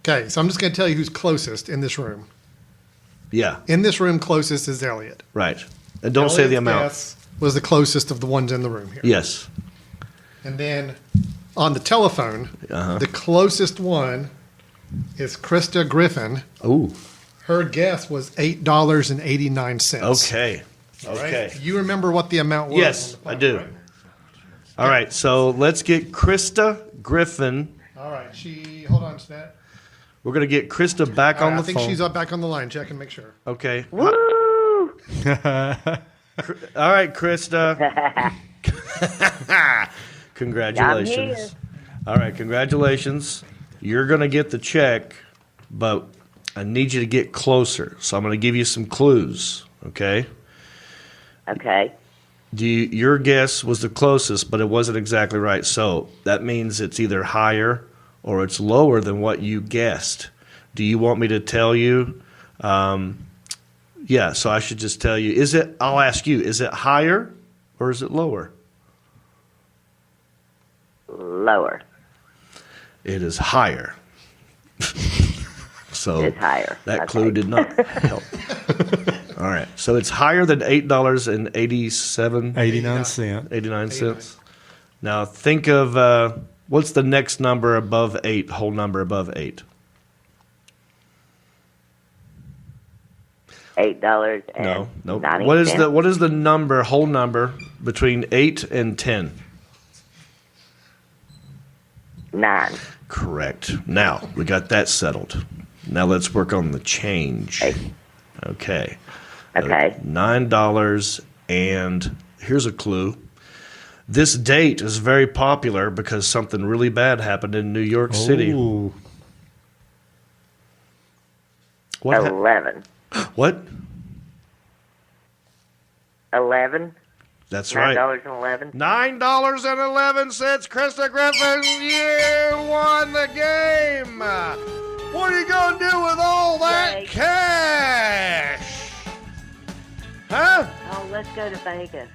Okay, so I'm just going to tell you who's closest in this room. Yeah. In this room, closest is Elliot. Right. And don't say the amount. Guess was the closest of the ones in the room here. Yes. And then on the telephone, the closest one is Krista Griffin. Ooh. Her guess was $8.89. Okay. All right? Okay. You remember what the amount was? Yes, I do. Right? All right, so let's get Krista Griffin. All right, hold on to that. We're going to get Krista back on the phone. I think she's back on the line. Check and make sure. Okay. Woo! All right, Krista. Congratulations. All right, congratulations. You're going to get the check, but I need you to get closer. So I'm going to give you some clues, okay? Okay. Your guess was the closest, but it wasn't exactly right. So that means it's either higher or it's lower than what you guessed. Do you want me to tell you? Yeah, so I should just tell you. I'll ask you, is it higher or is it lower? Lower. It is higher. So it's higher. That clue did not help. All right. So it's higher than $8.87? 89 cents. 89 cents. Now think of what's the next number above 8, whole number above 8? $8 and No. 90 What cents. is the number, whole number between 8 and 10? 9. Correct. Now, we got that settled. Now let's work on the change. Okay. Okay. $9, and here's a clue. This date is very popular because something really bad happened in New York City. Ooh. What 11. What? 11. That's right. $9.11. $9.11. Krista Griffin, you won the game. What are you going to do with all that cash? Huh? Oh, let's go to Vegas.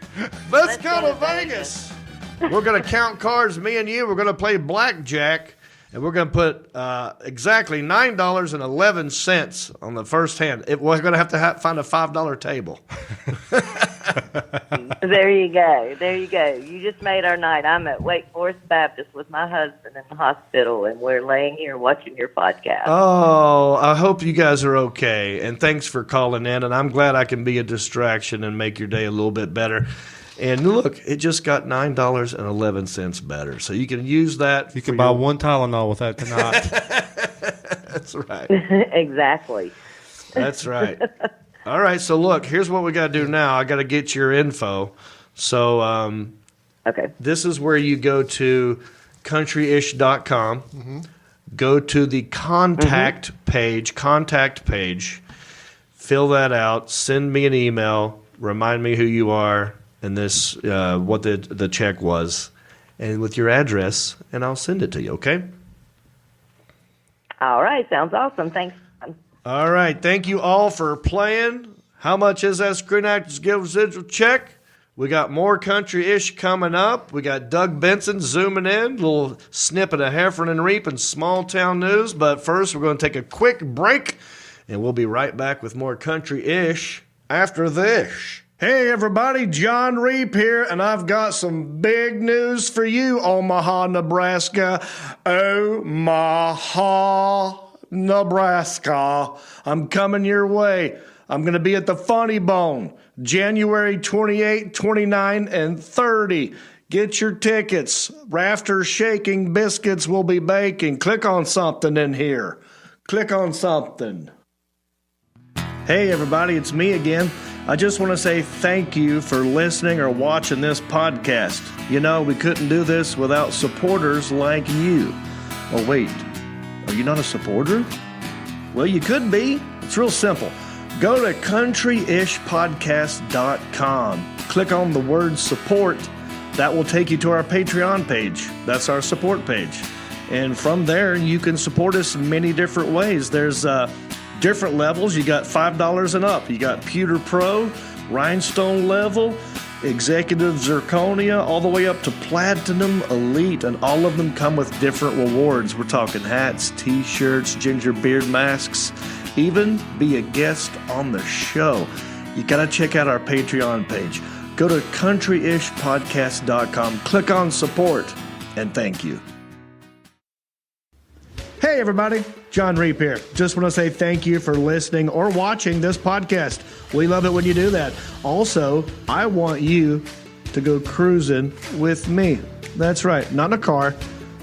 Let's go to Vegas. We're going to count cards, me and you. We're going to play blackjack, and we're going to put exactly $9.11 on the first hand. We're going to have to find a $5 table. There you go. There you go. You just made our night. I'm at Wake Forest Baptist with my husband in the hospital, and we're laying here watching your podcast. Oh, I hope you guys are okay, and thanks for calling in, and I'm glad I can be a distraction and make your day a little bit better. And look, it just got $9.11 better, so you can use that. You can buy one Tylenol with that tonight. That's right. Exactly. That's right. All right, so look, here's what we got to do now. I got to get your info. So okay. This is where you go to countryish.com. Mm-hmm. Go to the contact page, fill that out, send me an email, remind me who you are and this what the check was, and with your address, and I'll send it to you, okay? All right. Sounds awesome. Thanks. All right. Thank you all for playing. How much is that Screen Actors Guild residual check? We got more country-ish coming up. We got Doug Benson zooming in, little snippet of Heffron and Reap and small town news. But first, we're going to take a quick break, and we'll be right back with more country-ish after this. Hey, everybody, John Reap here, and I've got some big news for you, Omaha, Nebraska. Omaha, Nebraska. I'm coming your way. I'm going to be at the Funny Bone, January 28, 29, and 30. Get your tickets. Rafters shaking, biscuits will be baking. Click on something in here. Click on something. Hey, everybody, it's me again. I just want to say thank you for listening or watching this podcast. You know, we couldn't do this without supporters like you. Oh, wait. Are you not a supporter? Well, you could be. It's real simple. Go to countryishpodcast.com. Click on the word support. That will take you to our Patreon page. That's our support page. And from there, you can support us in many different ways. There's different levels. You got $5 and up. You got Pewter Pro, Rhinestone level, Executive Zirconia, all the way up to Platinum Elite, and all of them come with different rewards. We're talking hats, t-shirts, ginger beard masks, even be a guest on the show. You got to check out our Patreon page. Go to countryishpodcast.com, click on support, and thank you. Hey, everybody. John Reap here. Just want to say thank you for listening or watching this podcast. We love it when you do that. Also, I want you to go cruising with me. That's right. Not in a car,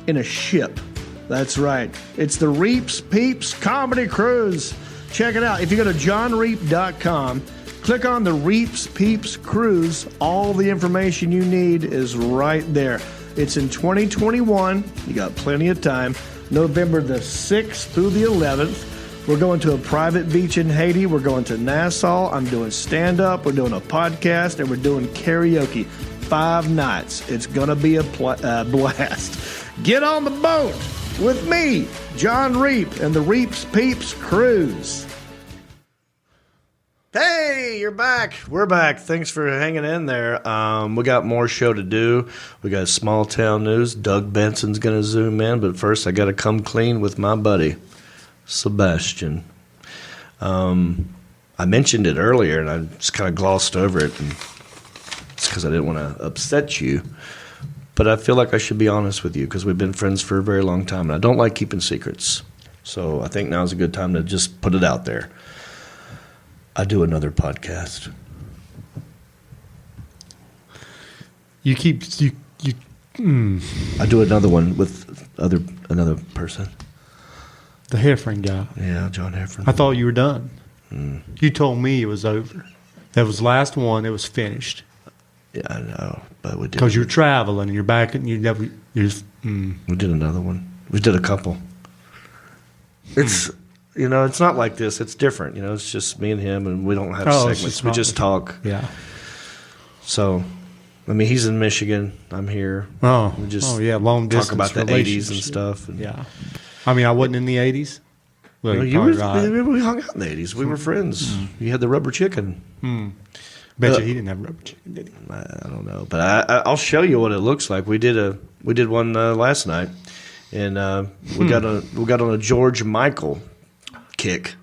in a ship. That's right. It's the Reaps Peeps Comedy Cruise. Check it out. If you go to johnreap.com, click on the Reaps Peeps Cruise. All the information you need is right there. It's in 2021. You got plenty of time. November the 6th through the 11th. We're going to a private beach in Haiti. We're going to Nassau. I'm doing stand-up. We're doing a podcast, and we're doing karaoke. 5 nights. It's going to be a blast. Get on the boat with me, John Reap, and the Reaps Peeps Cruise. Hey, you're back. We're back. Thanks for hanging in there. We got more show to do. We got small town news. Doug Benson's going to zoom in, but first I got to come clean with my buddy, Sebastian. I mentioned it earlier, and I just kind of glossed over it, and it's because I didn't want to upset you. But I feel like I should be honest with you because we've been friends for a very long time, and I don't like keeping secrets. So I think now's a good time to just put it out there. I do another podcast. I do another one with another person. The Heffron guy. Yeah, John Heffron. I thought you were done. You told me it was over. That was the last one. It was finished. Yeah, I know, but we did. Because you're traveling and you're back and we did another one. We did a couple. It's it's not like this. It's different. It's just me and him, and we don't have segments. We just talk. Yeah. So, I mean, he's in Michigan. I'm here. We just long distance talk about the 80s and stuff. And yeah. I mean, I wasn't in the 80s. Well, we hung out in the 80s. We were friends. You had the rubber chicken. Bet you he didn't have rubber chicken, did he? I don't know, but I'll show you what it looks like. We did one last night, and we got on a George Michael kick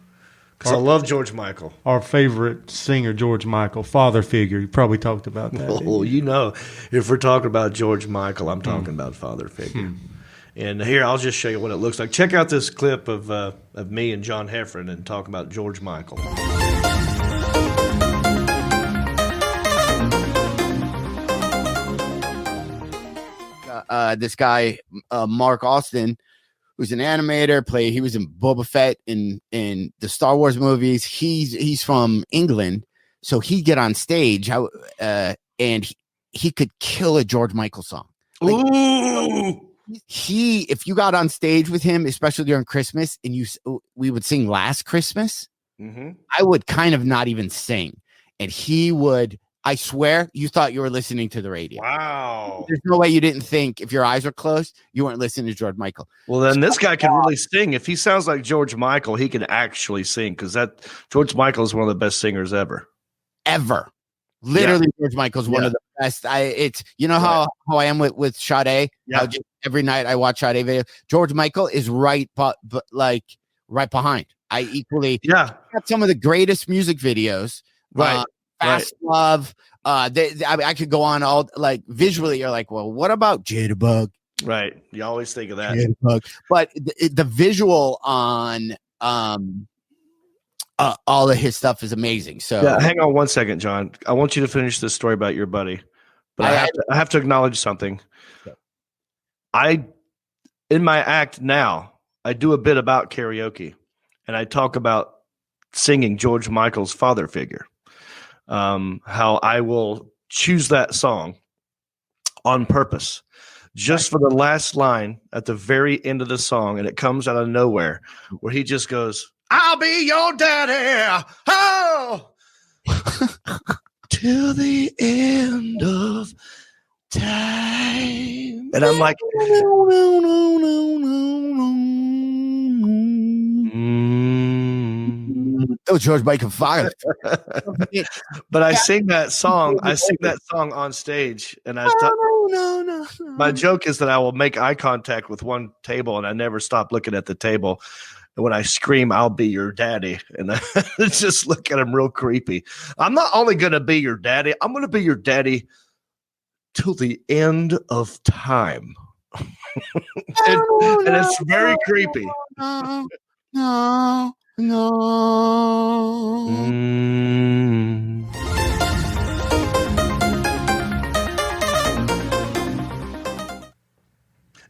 because I love George Michael. Our favorite singer, George Michael, father figure. You probably talked about that. Oh, if we're talking about George Michael, I'm talking about father figure. And here, I'll just show you what it looks like. Check out this clip of me and John Heffron and talk about George Michael. This guy, Mark Austin, who's an animator, he was in Boba Fett in the Star Wars movies. He's from England, so he'd get on stage and he could kill a George Michael song. Ooh! If you got on stage with him, especially during Christmas, and we would sing Last Christmas, I would kind of not even sing, and he would. I swear you thought you were listening to the radio. Wow. There's no way you didn't think, if your eyes were closed, you weren't listening to George Michael. Well, then this guy can really sing. If he sounds like George Michael, he can actually sing because George Michael is one of the best singers ever. Literally, yeah. George Michael's one of the best. How I am with Sade? Yeah. Every night I watch Sade video. George Michael is right behind. I equally got some of the greatest music videos. Right. Fast Love. I could go on all visually. You're like, well, what about Jitterbug? Right. You always think of that. Jitterbug. But the visual on all of his stuff is amazing. So hang on one second, John. I want you to finish this story about your buddy, but I have to acknowledge something. In my act now, I do a bit about karaoke, and I talk about singing George Michael's father figure. How I will choose that song on purpose just for the last line at the very end of the song, and it comes out of nowhere where he just goes, "I'll be your daddy, oh, till the end of time." And I'm like, Oh, George Michael father. But I sing that song. I sing that song on stage, and no. My joke is that I will make eye contact with one table, and I never stop looking at the table. And when I scream, "I'll be your daddy," and I just look at him real creepy. I'm not only going to be your daddy, I'm going to be your daddy till the end of time. and it's very creepy. No.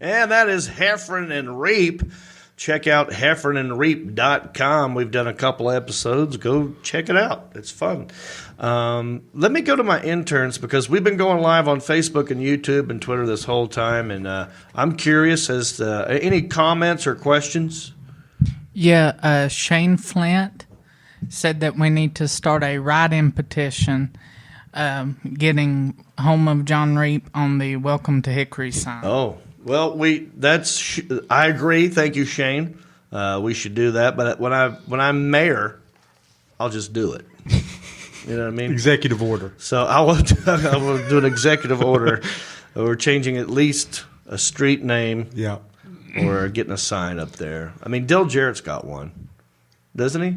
And that is Heffron and Reap check out heffernandreap.com. We've done a couple episodes. Go check it out. It's fun. Let me go to my interns because we've been going live on Facebook and YouTube and Twitter this whole time, and I'm curious as to any comments or questions. Yeah, Shane Flint said that we need to start a write-in petition getting Home of John Reap on the Welcome to Hickory sign. Oh, well, I agree. Thank you, Shane. We should do that. But when I'm mayor, I'll just do it. You know what I mean? Executive order. So I will do an executive order. We're changing at least a street name. Yeah. Or getting a sign up there. I mean, Dale Jarrett's got one, doesn't he?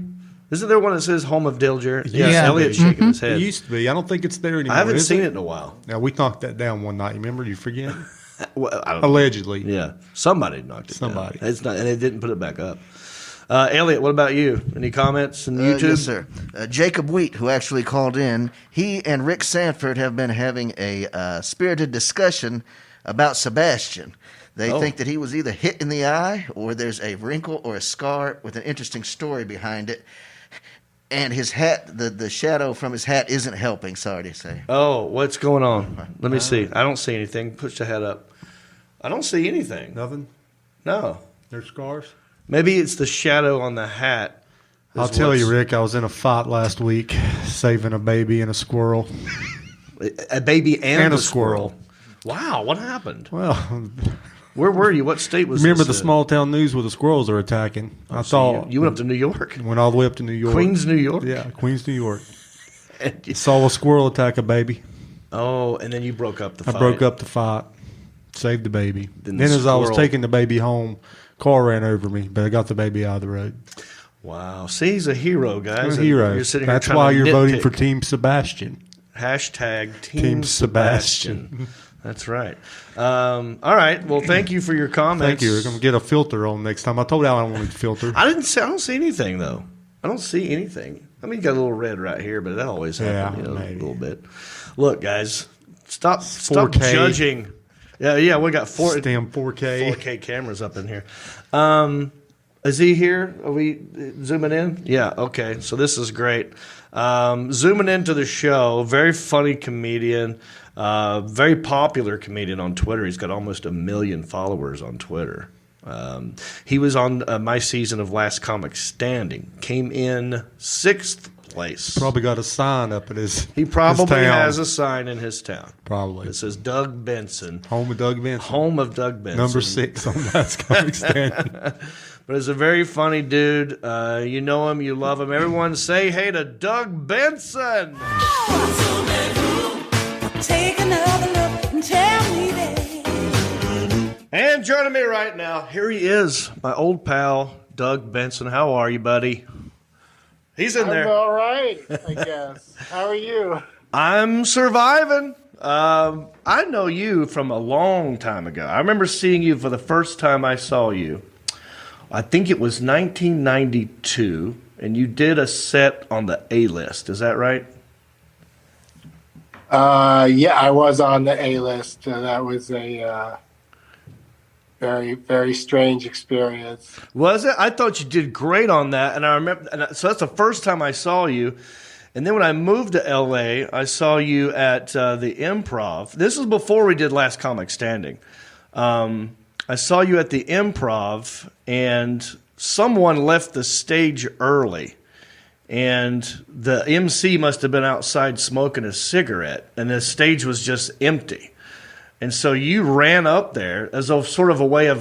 Isn't there one that says Home of Dale Jarrett? Yes, Yeah. Elliot's shaking his head. It used to be. I don't think it's there anymore. I haven't is seen it in a while. Now, we knocked that down one night. Remember? You forget? Well, I don't Allegedly. know. Yeah. Somebody knocked it down. It's not, and they didn't put it back up. Elliot, what about you? Any comments on YouTube? Yes, sir. Jacob Wheat, who actually called in, he and Rick Sanford have been having a spirited discussion about Sebastian. They think that he was either hit in the eye or there's a wrinkle or a scar with an interesting story behind it. And his hat, the shadow from his hat isn't helping, sorry to say. Oh, what's going on? Let me see. I don't see anything. Push the hat up. I don't see anything. Nothing? No. There's scars? Maybe it's the shadow on the hat. I'll tell you, Rick, I was in a fight last week saving a baby and a squirrel. A baby and a a squirrel. Wow, what happened? Well, where were you? What state was remember this the small town news where the squirrels are attacking? I thought you went up to New York. Went all the way up to New York. Queens, New York. Yeah, Queens, New York. Saw a squirrel attack a baby. Oh, and then you broke up the fight. I broke up the fight, saved the baby. Then Then the as I was squirrel- taking the baby home, car ran over me, but I got the baby out of the road. Wow. See, he's a hero, guys. I'm a hero. You're sitting here That's trying why to you're voting nitpick. for Team Sebastian. Hashtag Team Sebastian. That's right. All right. Well, thank you for your comments. Thank you, Rick. I'm going to get a filter on next time. I told Alan I wanted a filter. I don't see anything though. I don't see anything. I mean, you got a little red right here, but that always happens, a little bit. Look, guys, stop 4K. judging. Yeah, we got Damn 4K. 4K cameras up in here. Is he here? Are we zooming in? Yeah, okay. So this is great. Zooming into the show, very funny comedian, very popular comedian on Twitter. He's got almost 1 million followers on Twitter. He was on my season of Last Comic Standing. Came in 6th place. Probably got a sign up at his He probably his town. has a sign in his town. Probably. It says Doug Benson. Home of Doug Benson. Home of Doug Benson. Number 6 on Last Comic Standing. But he's a very funny dude. You know him, you love him. Everyone say hey to Doug Benson. Take another look and tell me that. And joining me right now, here he is, my old pal, Doug Benson. How are you, buddy? He's in there. I'm all right, I guess. How are you? I'm surviving. I know you from a long time ago. I remember seeing you for the first time I saw you. I think it was 1992, and you did a set on the A-list. Is that right? Yeah, I was on the A-list. That was a very, very strange experience. Was it? I thought you did great on that, and I remember. So that's the first time I saw you. And then when I moved to LA, I saw you at the Improv. This was before we did Last Comic Standing. I saw you at the Improv, and someone left the stage early. And the MC must have been outside smoking a cigarette, and the stage was just empty. And so you ran up there as a sort of a way of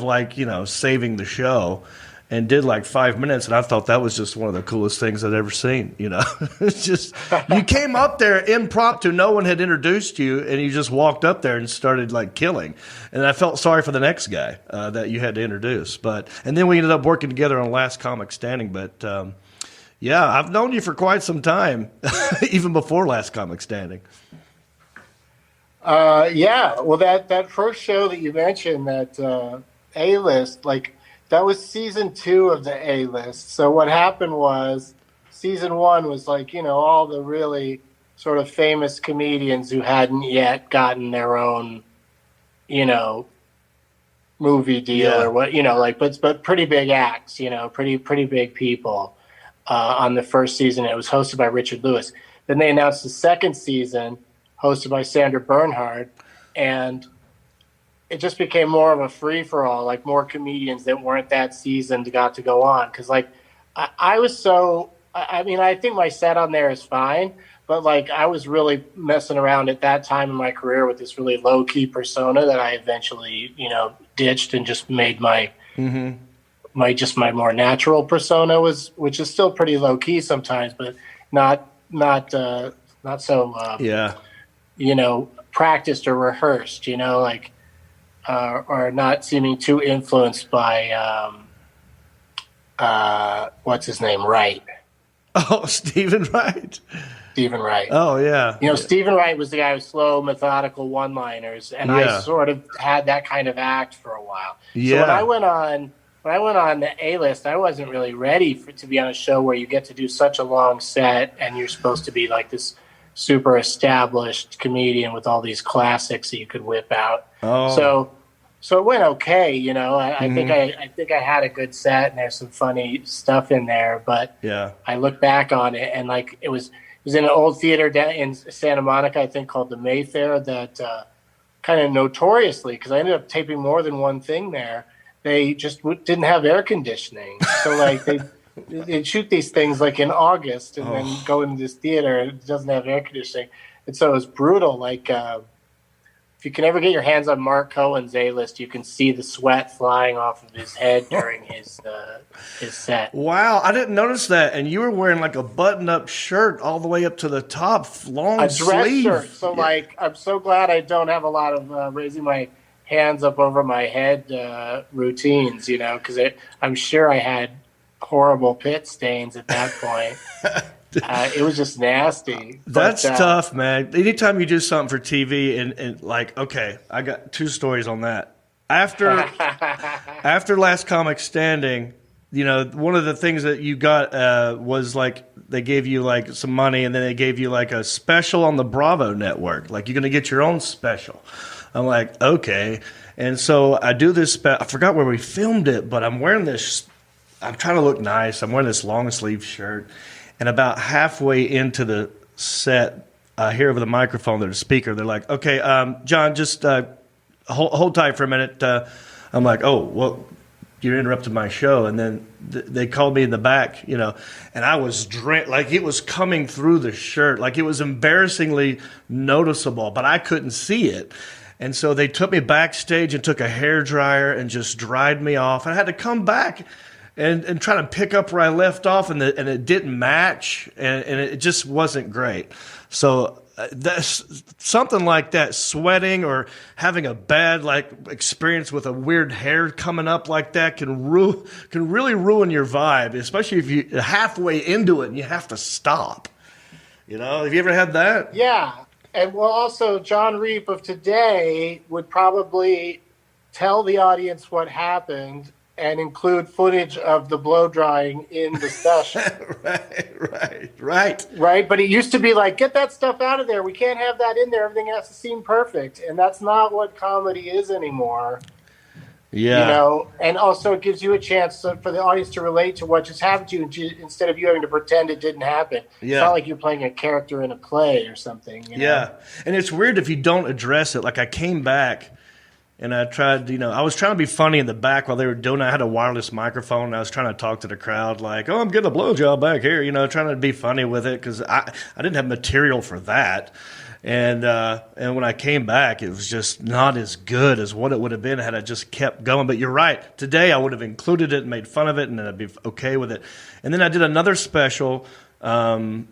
saving the show, and did 5 minutes. And I thought that was just one of the coolest things I'd ever seen. It's just, you came up there impromptu. No one had introduced you, and you just walked up there and started killing. And I felt sorry for the next guy that you had to introduce. And then we ended up working together on Last Comic Standing. But yeah, I've known you for quite some time, even before Last Comic Standing. Yeah, well, that first show that you mentioned, that A-list, that was season 2 of the A-list. So what happened was season 1 was all the really sort of famous comedians who hadn't yet gotten their own, movie deal Yeah. or what, like, but pretty big acts, pretty big people on the first season. It was hosted by Richard Lewis. Then they announced the second season, hosted by Sandra Bernhard, and it just became more of a free-for-all, like more comedians that weren't that seasoned got to go on. Because, like, I think my set on there is fine, but, like, I was really messing around at that time in my career with this really low-key persona that I eventually, ditched and just made my more natural persona, which is still pretty low-key sometimes, but not so practiced or rehearsed, or not seeming too influenced by what's his name, Wright. Oh, Stephen Wright. Stephen Wright. Oh yeah. Stephen Wright was the guy with slow, methodical one-liners, and I sort of had that kind of act for a while. Yeah. So when I went on the A-List, I wasn't really ready to be on a show where you get to do such a long set and you're supposed to be like this super established comedian with all these classics that you could whip out. Oh. So it went okay, I think I had a good set and there's some funny stuff in there, but I look back on it and like it was in an old theater down in Santa Monica, I think called the Mayfair, that kind of notoriously, because I ended up taping more than one thing there, they just didn't have air conditioning. So like they'd shoot these things like in August and then go into this theater and it doesn't have air conditioning. And so it was brutal. Like if you can ever get your hands on Mark Cohen's A-List, you can see the sweat flying off of his head during his set. Wow, I didn't notice that. And you were wearing like a button-up shirt all the way up to the top, long A dress sleeve. shirt. So like, I'm so glad I don't have a lot of raising my hands up over my head routines, because I'm sure I had horrible pit stains at that point. It was just nasty. That's tough, man. Anytime you do something for TV and like, okay, I got two stories on that. After Last Comic Standing, one of the things that you got was like they gave you like some money and then they gave you like a special on the Bravo network. Like you're going to get your own special. I'm like, okay. And so I do this. I forgot where we filmed it, but I'm wearing this. I'm trying to look nice. I'm wearing this long sleeve shirt. And about halfway into the set, I hear over the microphone, there's a speaker. They're like, okay, John, just hold tight for a minute. I'm like, oh, well, you interrupted my show. And then they called me in the back, and I was drenched. Like it was coming through the shirt. Like it was embarrassingly noticeable, but I couldn't see it. And so they took me backstage and took a hairdryer and just dried me off. And I had to come back and try to pick up where I left off, and it didn't match, and it just wasn't great. So that's something like that, sweating or having a bad experience with a weird hair coming up like that can really ruin your vibe, especially if you're halfway into it and you have to stop. Have you ever had that? Yeah. And well, also, John Reep of today would probably tell the audience what happened and include footage of the blow drying in the session. Right. But it used to be like, get that stuff out of there. We can't have that in there. Everything has to seem perfect. And that's not what comedy is anymore. Yeah. And also it gives you a chance for the audience to relate to what just happened to you instead of you having to pretend it didn't happen. Yeah. It's not like you're playing a character in a play or something. Yeah. And it's weird if you don't address it. Like I came back and I tried, I was trying to be funny in the back while they were doing it. I had a wireless microphone and I was trying to talk to the crowd like, oh, I'm getting a blowjob back here, trying to be funny with it because I didn't have material for that. And when I came back, it was just not as good as what it would have been had I just kept going. But you're right. Today I would have included it and made fun of it, and then I'd be okay with it. And then I did another special. And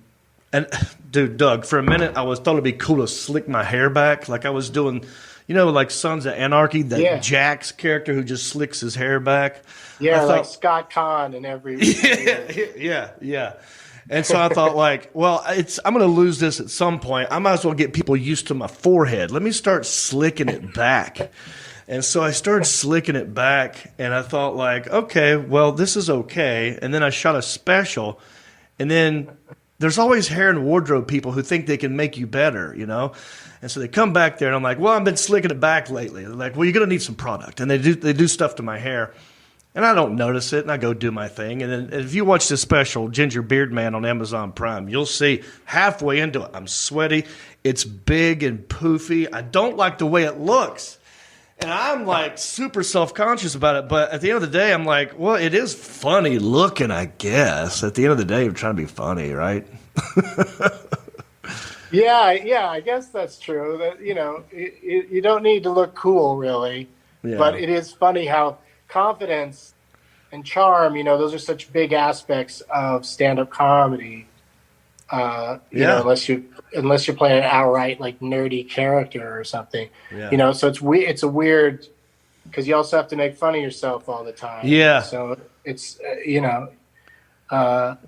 dude, Doug, for a minute I thought it'd be cool to slick my hair back, like I was doing, like Sons of Anarchy, that Jax character who just slicks his hair back. Yeah, like Scott Conn in every. Yeah. And so I thought, I'm going to lose this at some point. I might as well get people used to my forehead. Let me start slicking it back. And so I started slicking it back, and I thought, okay, well, this is okay. And then I shot a special, and then there's always hair and wardrobe people who think they can make you better, you know? And so they come back there, and I'm like, well, I've been slicking it back lately. They're like, well, you're going to need some product. And they do stuff to my hair. And I don't notice it, and I go do my thing. And then if you watch this special, Ginger Beard Man on Amazon Prime, you'll see halfway into it, I'm sweaty. It's big and poofy. I don't like the way it looks. And I'm like super self-conscious about it. But at the end of the day, I'm like, well, it is funny looking, I guess. At the end of the day, I'm trying to be funny, right? Yeah, I guess that's true. That you don't need to look cool, really. Yeah. But it is funny how confidence and charm, those are such big aspects of stand-up comedy. Unless you're playing an outright like nerdy character or something. Yeah. So it's a weird, because you also have to make fun of yourself all the time. Yeah. So it's Right.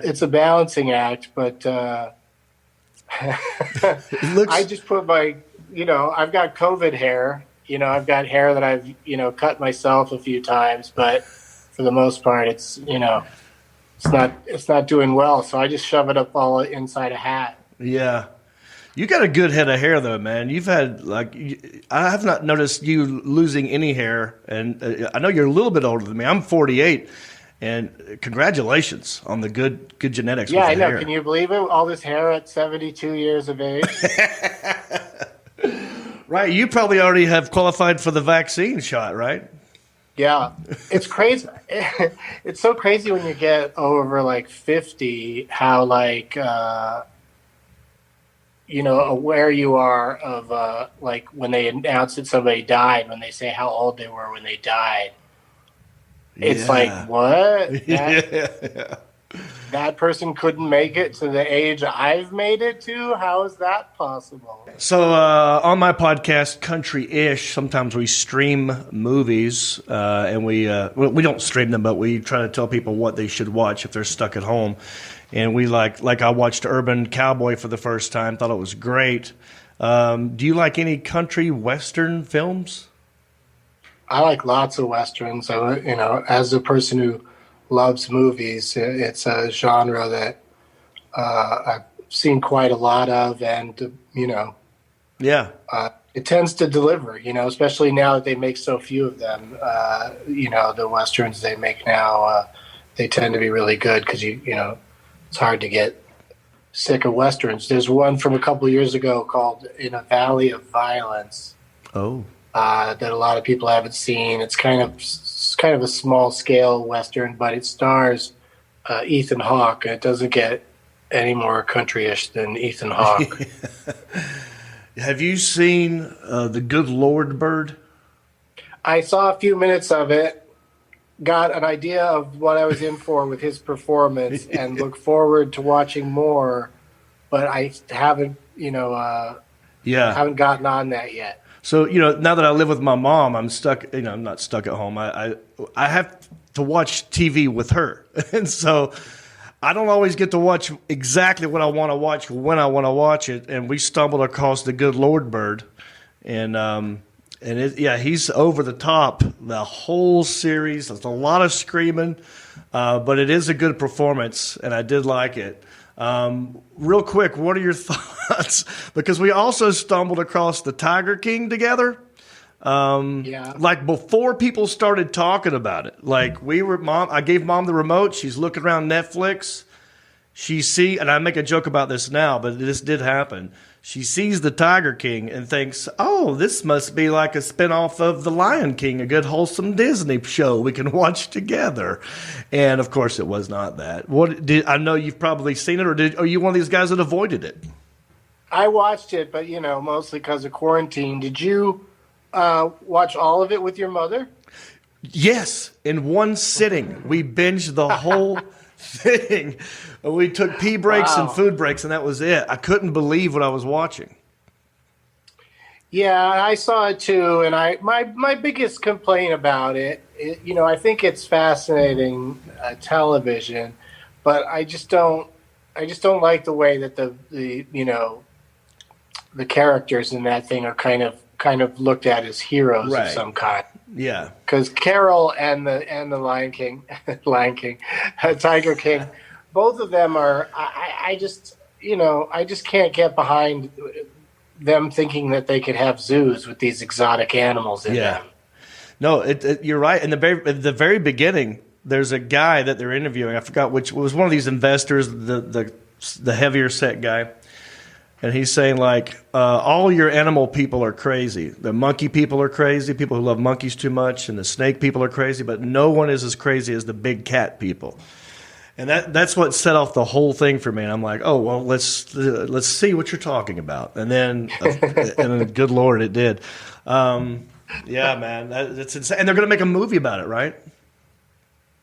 it's a balancing act, but I just put my I've got COVID hair. I've got hair that I've cut myself a few times, but for the most part, it's it's not doing well. So I just shove it up all inside a hat. Yeah. You got a good head of hair, though, man. You've had, I have not noticed you losing any hair. And I know you're a little bit older than me. I'm 48. And congratulations on the good genetics. Yeah, with I the know. hair. Can you believe it? All this hair at 72 years of age. Right. You probably already have qualified for the vaccine shot, right? Yeah. It's crazy. It's so crazy when you get over 50, how aware you are of when they announce that somebody died, when they say how old they were when they died. It's like, what? That person couldn't make it to the age I've made it to? How is that possible? So on my podcast, Country-ish, sometimes we stream movies, and we don't stream them, but we try to tell people what they should watch if they're stuck at home. And we like I watched Urban Cowboy for the first time, thought it was great. Do you like any country western films? I like lots of westerns. As a person who loves movies, it's a genre that I've seen quite a lot of, and it tends to deliver. Especially now that they make so few of them. The westerns they make now, they tend to be really good because it's hard to get sick of westerns. There's one from a couple of years ago called In a Valley of Violence. Oh. That a lot of people haven't seen. It's kind of a small scale western, but it stars Ethan Hawke. It doesn't get any more country-ish than Ethan Hawke. Have you seen The Good Lord Bird? I saw a few minutes of it, got an idea of what I was in for with his performance, and look forward to watching more. But I haven't, haven't gotten on that yet. So, now that I live with my mom, I'm stuck, I'm not stuck at home. I have to watch TV with her. And so I don't always get to watch exactly what I want to watch when I want to watch it. And we stumbled across The Good Lord Bird. And he's over the top the whole series. There's a lot of screaming, but it is a good performance, and I did like it. Real quick, what are your thoughts? Because we also stumbled across the Tiger King together. Before people started talking about it, I gave mom the remote. She's looking around Netflix. And I make a joke about this now, but this did happen. She sees the Tiger King and thinks, oh, this must be like a spinoff of The Lion King, a good wholesome Disney show we can watch together. And of course it was not that. I know you've probably seen it, or are you one of these guys that avoided it? I watched it, but mostly because of quarantine. Did you watch all of it with your mother? Yes, in one sitting. We binged the whole thing. We took pee breaks and food breaks, and that was it. I couldn't believe what I was watching. Yeah, I saw it too, and my biggest complaint about it, I think it's fascinating television, but I just don't like the way that the characters in that thing are kind of looked at as heroes of some kind. Yeah, because Carol and the Lion King, Tiger King, both of them are. I just can't get behind them thinking that they could have zoos with these exotic animals in them. No, you're right. In the very beginning, there's a guy that they're interviewing. I forgot which. It was one of these investors, the heavier set guy. And he's saying, like, all your animal people are crazy. The monkey people are crazy, people who love monkeys too much, and the snake people are crazy, but no one is as crazy as the big cat people. And that's what set off the whole thing for me. And I'm like, oh, well, let's see what you're talking about. And then, good Lord, it did. Yeah, man, that's insane. And they're going to make a movie about it, right?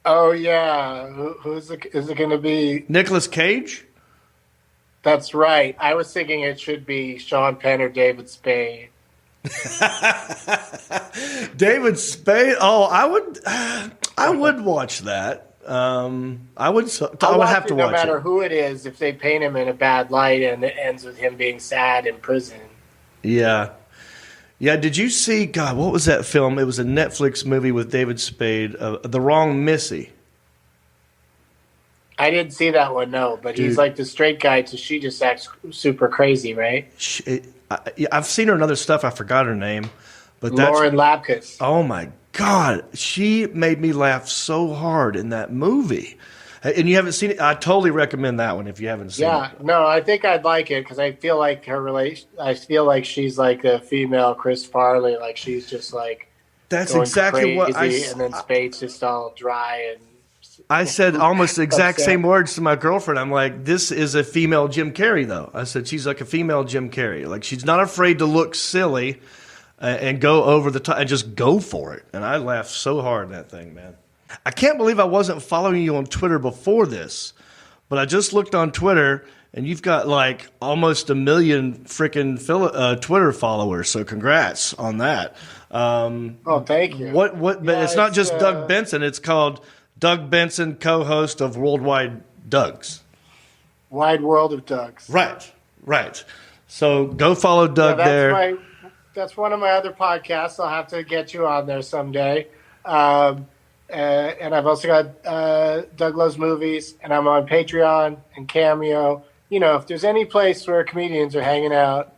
Oh, yeah. Is it going to be? Nicolas Cage? That's right. I was thinking it should be Sean Penn or David Spade. David Spade? Oh, I would watch that. I would have to watch it. No matter who it is, if they paint him in a bad light and it ends with him being sad in prison. Yeah. Yeah, did you see, God, what was that film? It was a Netflix movie with David Spade, The Wrong Missy. I didn't see that one, no, but he's like the straight guy, so she just acts super crazy, right? I've seen her in other stuff. I forgot her name. But Lauren Lapkus. Oh, my God. She made me laugh so hard in that movie. And you haven't seen it? I totally recommend that one if you haven't seen it. Yeah, no, I think I'd like it because I feel like I feel like she's like a female Chris Farley. Like she's just like that's going exactly what and then Spade's just all dry and. I said almost the exact same words to my girlfriend. I'm like, this is a female Jim Carrey, though. I said she's like a female Jim Carrey. Like she's not afraid to look silly and go over the top and just go for it. And I laughed so hard in that thing, man. I can't believe I wasn't following you on Twitter before this, but I just looked on Twitter and you've got like almost 1 million freaking Twitter followers. So congrats on that. Oh, thank you. But it's not just Doug Benson. It's called Doug Benson, co-host of Worldwide Dougs. Wide World of Dougs. Right. So go follow Doug there. That's one of my other podcasts. I'll have to get you on there someday. And I've also got Doug Loves Movies, and I'm on Patreon and Cameo. You know, if there's any place where comedians are hanging out,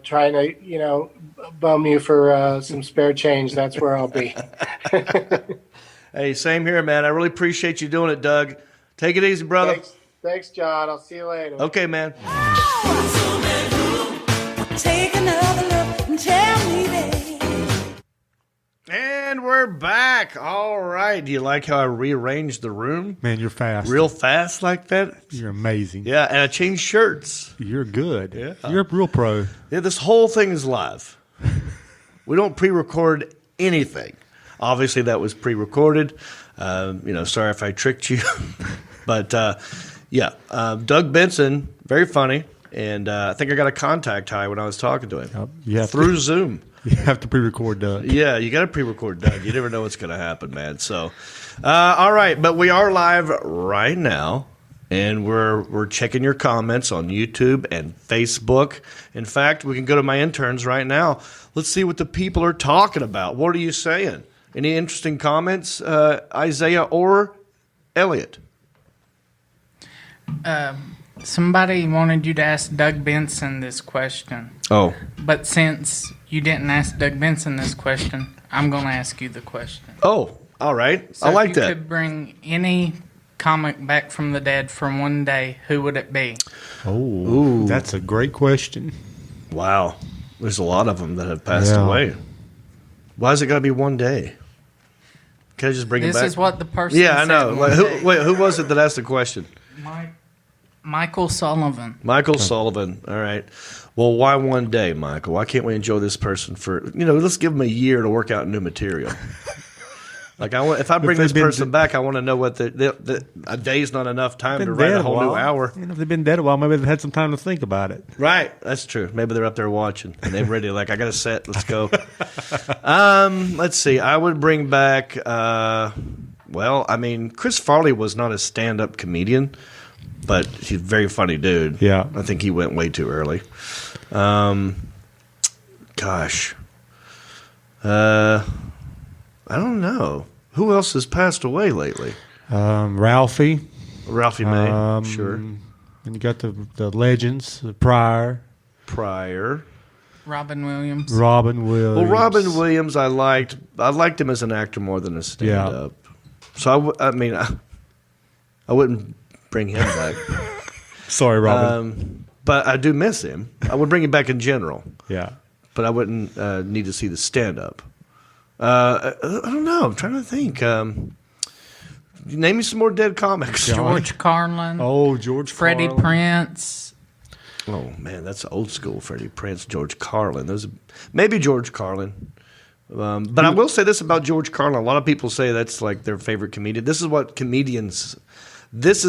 trying to, bum you for some spare change, that's where I'll be. Hey, same here, man. I really appreciate you doing it, Doug. Take it easy, brother. Thanks, John. I'll see you later. Okay, man. Take another look and tell me, babe. And we're back. All right. Do you like how I rearranged the room? Man, you're fast. Real fast like that? You're amazing. Yeah, and I changed shirts. You're good. Yeah. You're a real pro. Yeah, this whole thing is live. We don't pre-record anything. Obviously, that was pre-recorded. Sorry if I tricked you. But, Doug Benson, very funny. And I think I got a contact high when I was talking to him through Zoom. You have to pre-record Doug. Yeah, you got to pre-record Doug. You never know what's going to happen, man. So, all right. But we are live right now. And we're checking your comments on YouTube and Facebook. In fact, we can go to my interns right now. Let's see what the people are talking about. What are you saying? Any interesting comments, Isaiah or Elliot? Somebody wanted you to ask Doug Benson this question. Oh. But since you didn't ask Doug Benson this question, I'm going to ask you the question. Oh, all right. So I like if you that. could bring any comic back from the dead for one day, who would it be? Oh, that's a great question. Wow. There's a lot of them that have passed away. Why is it got to be one day? Can I just bring it back? This is what the person Yeah, I said know. one day. Who was it that asked the question? Michael Sullivan. Michael Sullivan. All right. Well, why one day, Michael? Why can't we enjoy this person for, let's give them a year to work out new material. Like, if I bring this person back, I want to know what a day's not enough time to write a whole new hour. If they've been dead a while, maybe they've had some time to think about it. Right. That's true. Maybe they're up there watching and they're ready. Like, I got a set. Let's go. Let's see. I would bring back, Chris Farley was not a stand-up comedian, but he's a very funny dude. Yeah. I think he went way too early. I don't know. Who else has passed away lately? Ralphie. Ralphie May, sure. And you got the legends, the Pryor. Robin Williams. Well, Robin Williams, I liked him as an actor more than a stand-up. So I wouldn't bring him back. Sorry, Robin. But I do miss him. I would bring him back in general. Yeah. But I wouldn't need to see the stand-up. I don't know. I'm trying to think. Name me some more dead comics. George Carlin. Oh, George Freddie Carlin. Prince. Oh, man, that's old school. Freddie Prince, George Carlin. Maybe George Carlin. But I will say this about George Carlin. A lot of people say that's like their favorite comedian. This is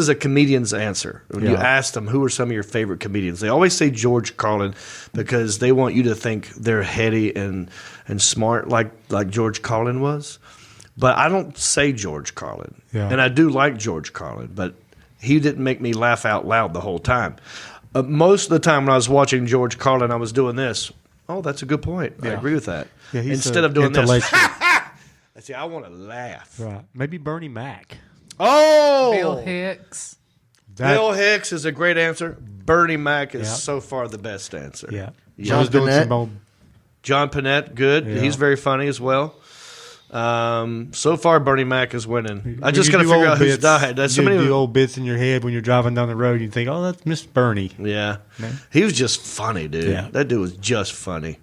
a comedian's answer. When you ask them, who are some of your favorite comedians? They always say George Carlin because they want you to think they're heady and smart like George Carlin was. But I don't say George Carlin. Yeah. And I do like George Carlin, but he didn't make me laugh out loud the whole time. Most of the time when I was watching George Carlin, I was doing this. Oh, that's a good point. I agree with that. Yeah, Instead of doing this. See, I want to laugh. Right. Maybe Bernie Mac. Oh! Bill Hicks. Bill Hicks is a great answer. Bernie Mac is so far the best answer. Yeah. John Panette. John Panette, good. Yeah. He's very funny as well. So far, Bernie Mac is winning. I just got to figure out who's died. That's so many the old bits in your head when you're driving down the road. You think, oh, that's Miss Bernie. Yeah. Man. He was just funny, dude. Yeah. That dude was just funny.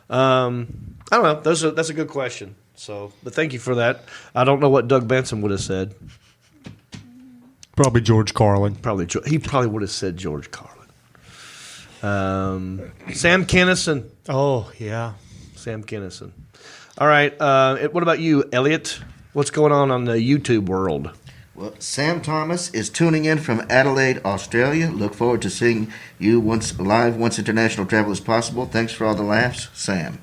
I don't know. That's a good question. So, but thank you for that. I don't know what Doug Benson would have said. Probably George Carlin. He probably would have said George Carlin. Sam Kinison. Oh, yeah. Sam Kinison. All right. What about you, Elliot? What's going on the YouTube world? Well, Sam Thomas is tuning in from Adelaide, Australia. Look forward to seeing you once international travel is possible. Thanks for all the laughs, Sam.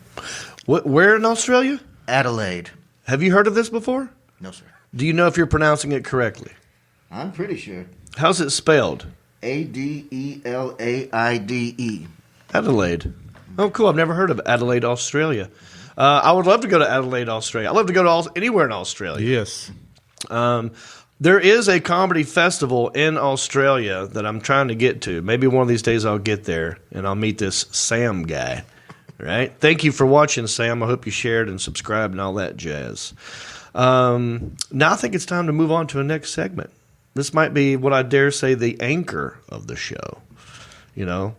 Where in Australia? Adelaide. Have you heard of this before? No, sir. Do you know if you're pronouncing it correctly? I'm pretty sure. How's it spelled? Adelaide. Adelaide. Oh, cool. I've never heard of Adelaide, Australia. I would love to go to Adelaide, Australia. I'd love to go to anywhere in Australia. Yes. There is a comedy festival in Australia that I'm trying to get to. Maybe one of these days I'll get there and I'll meet this Sam guy. Right? Thank you for watching, Sam. I hope you shared and subscribed and all that jazz. Now I think it's time to move on to the next segment. This might be what I dare say the anchor of the show. You know,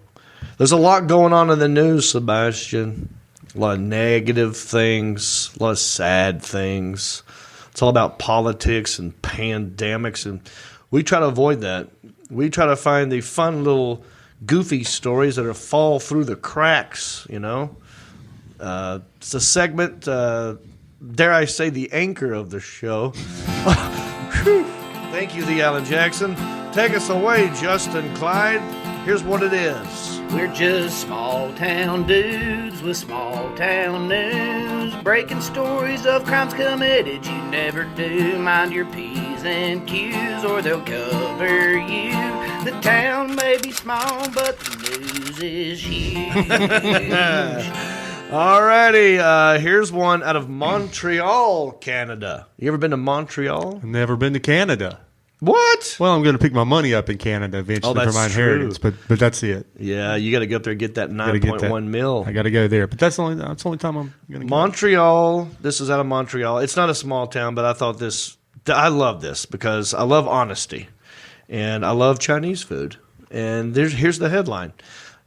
there's a lot going on in the news, Sebastian. A lot of negative things, a lot of sad things. It's all about politics and pandemics, and we try to avoid that. We try to find the fun little goofy stories that fall through the cracks, you know. It's a segment, dare I say, the anchor of the show. Thank you, the Alan Jackson. Take us away, Justin Clyde. Here's what it is. We're just small town dudes with small town news, breaking stories of crimes committed you never do. Mind your P's and Q's or they'll cover you. The town may be small, but the news is huge. Alrighty, here's one out of Montreal, Canada. You ever been to Montreal? I've never been to Canada. What? Well, I'm going to pick my money up in Canada eventually for my inheritance, but that's it. Yeah, you got to go up there and get that 9.1 mil. I got to go there, but that's the only time I'm going to go. Montreal. This is out of Montreal. It's not a small town, but I thought I love this because I love honesty, and I love Chinese food. And here's the headline: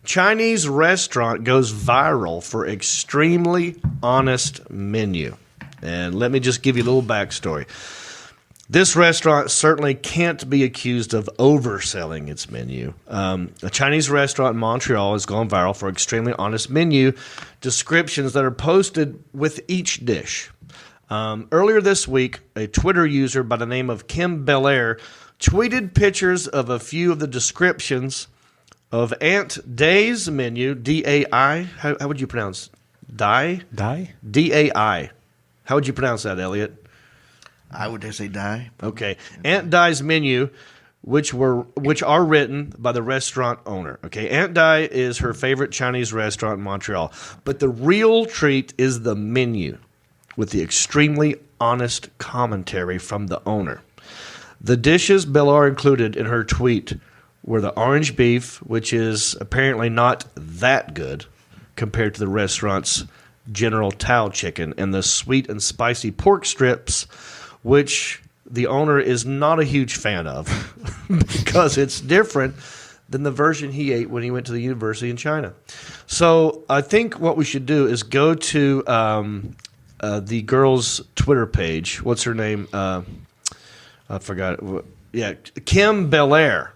Chinese restaurant goes viral for extremely honest menu. And let me just give you a little backstory. This restaurant certainly can't be accused of overselling its menu. A Chinese restaurant in Montreal has gone viral for extremely honest menu descriptions that are posted with each dish. Earlier this week, a Twitter user by the name of Kim Belair tweeted pictures of a few of the descriptions of Aunt Dai's menu, D-A-I. How would you pronounce Dai? Dai? D-A-I. How would you pronounce that, Elliot? I would just say Dai. Okay. Aunt Dai's menu, which are written by the restaurant owner. Okay. Aunt Dai is her favorite Chinese restaurant in Montreal. But the real treat is the menu with the extremely honest commentary from the owner. The dishes Bellar included in her tweet were the orange beef, which is apparently not that good compared to the restaurant's General Tao chicken, and the sweet and spicy pork strips, which the owner is not a huge fan of because it's different than the version he ate when he went to the university in China. So I think what we should do is go to the girl's Twitter page. What's her name? I forgot. Yeah, Kim Belair.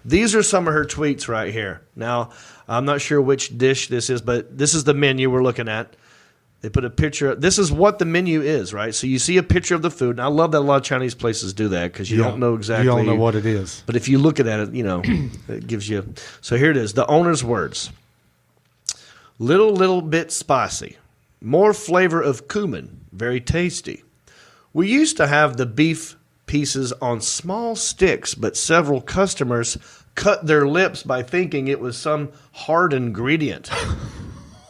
These are some of her tweets right here. Now, I'm not sure which dish this is, but this is the menu we're looking at. They put a picture. This is what the menu is, right? So you see a picture of the food. And I love that a lot of Chinese places do that because you don't know exactly. You don't know what it is. But if you look at it, it gives you. So here it is. The owner's words. Little bit spicy. More flavor of cumin. Very tasty. We used to have the beef pieces on small sticks, but several customers cut their lips by thinking it was some hard ingredient.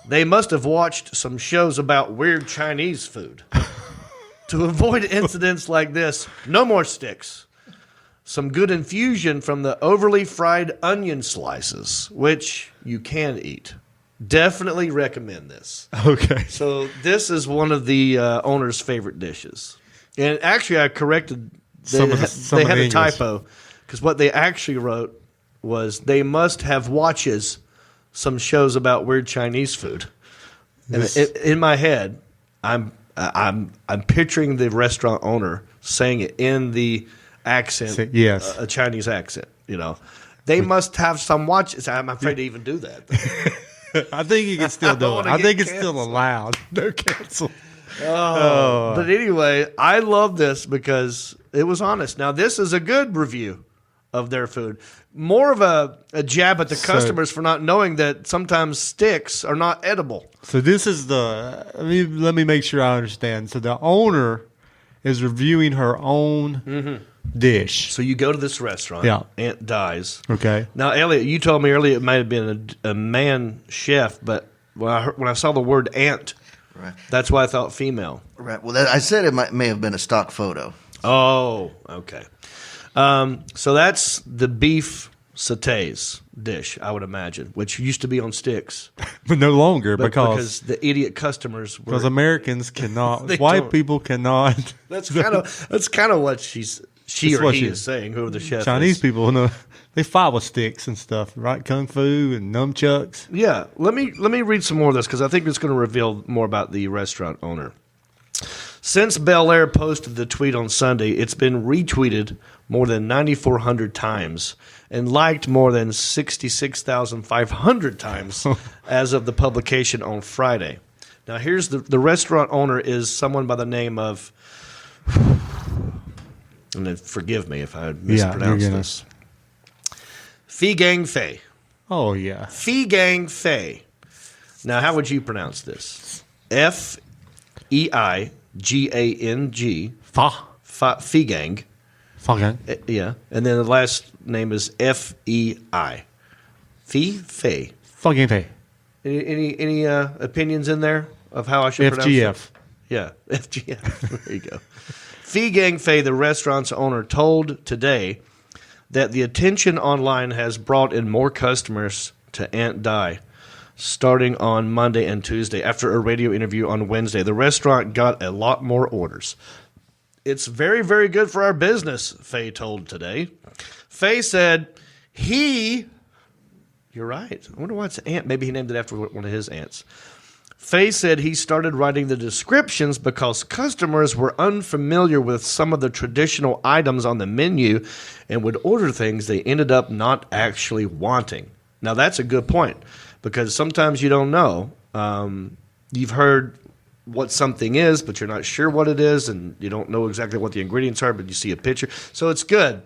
They must have watched some shows about weird Chinese food. To avoid incidents like this, no more sticks. Some good infusion from the overly fried onion slices, which you can eat. Definitely recommend this. Okay. So this is one of the owner's favorite dishes. And actually, I corrected. They had a typo because what they actually wrote was they must have watches some shows about weird Chinese food. And in my head, I'm picturing the restaurant owner saying it in the accent, yes, a Chinese accent. They must have some watches. I'm afraid to even do that. I think you can still do it. I think it's still allowed. No cancel. But anyway, I love this because it was honest. Now, this is a good review of their food. More of a jab at the customers for not knowing that sometimes sticks are not edible. So this is let me make sure I understand. So the owner is reviewing her own dish. So you go to this restaurant. Yeah. Aunt Dies. Okay. Now, Elliot, you told me earlier it might have been a man chef, but when I saw the word aunt, right, that's why I thought female. Right. Well, I said it may have been a stock photo. Oh, okay. So that's the beef satays dish, I would imagine, which used to be on sticks. But no longer because the idiot customers were. Because Americans cannot, white people cannot. That's kind of what he is saying, whoever the chef Chinese is. people, no, they fight with sticks and stuff, right? Kung fu and nunchucks. Yeah. Let me read some more of this because I think it's going to reveal more about the restaurant owner. Since Bel Air posted the tweet on Sunday, it's been retweeted more than 9,400 times and liked more than 66,500 times as of the publication on Friday. Now, here's the restaurant owner is someone by the name of, and then forgive me if I mispronounce this, Phi Gang Fei. Oh, yeah. Phi Gang Fei. Now, how would you pronounce this? F-E-I-Gang. Phi Gang. Yeah. And then the last name is F-E-I. Fei. Phi Gang Fei. Any opinions in there of how I should pronounce it? FGF. Yeah, FGF. There you go. Phi Gang Fei, the restaurant's owner, told Today that the attention online has brought in more customers to Aunt Di. Starting on Monday and Tuesday, after a radio interview on Wednesday, the restaurant got a lot more orders. It's very, very good for our business, Faye told Today. Faye said you're right. I wonder why it's Aunt. Maybe he named it after one of his aunts. Faye said he started writing the descriptions because customers were unfamiliar with some of the traditional items on the menu and would order things they ended up not actually wanting. Now, that's a good point. Because sometimes you don't know. You've heard what something is, but you're not sure what it is, and you don't know exactly what the ingredients are, but you see a picture. So it's good.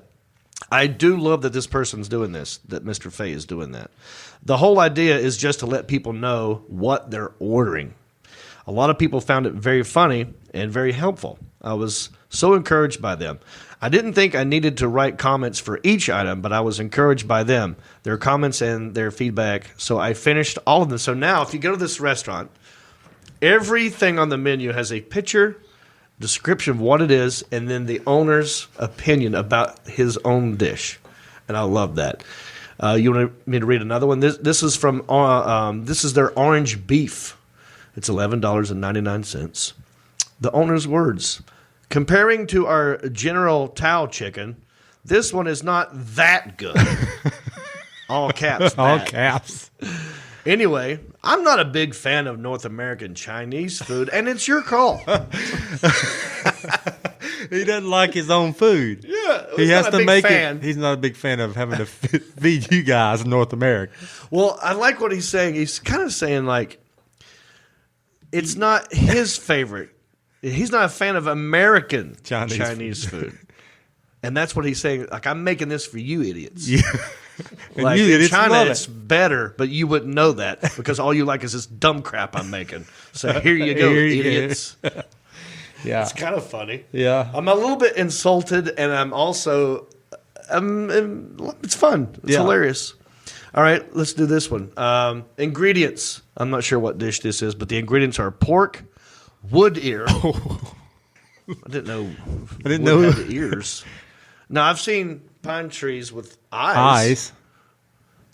I do love that this person's doing this, that Mr. Fay is doing that. The whole idea is just to let people know what they're ordering. A lot of people found it very funny and very helpful. I was so encouraged by them. I didn't think I needed to write comments for each item, but I was encouraged by them, their comments and their feedback, so I finished all of them. So now, if you go to this restaurant, everything on the menu has a picture description of what it is, and then the owner's opinion about his own dish. And I love that. You want me to read another one? This is from this is their orange beef. It's $11.99. The owner's words: comparing to our General Tao chicken, this one is not that good. All caps. All that. caps. Anyway, I'm not a big fan of North American Chinese food, and it's your call. He doesn't like his own food. Yeah, he has to make fan. it. He's not a big fan of having to feed you guys in North America. Well, I like what he's saying. He's kind of saying like it's not his favorite. He's not a fan of American Chinese food. And that's what he's saying. Like, I'm making this for you idiots. Yeah. Like, you in idiots China, love it's it. better, but you wouldn't know that because all you like is this dumb crap I'm making. So here you go, idiots. Yeah. It's kind of funny. Yeah. I'm a little bit insulted, and I'm also, it's fun. It's Yeah. hilarious. All right, let's do this one. Ingredients. I'm not sure what dish this is, but the ingredients are pork, wood ear. I didn't know. Wood had ears. Now, I've seen pine trees with eyes.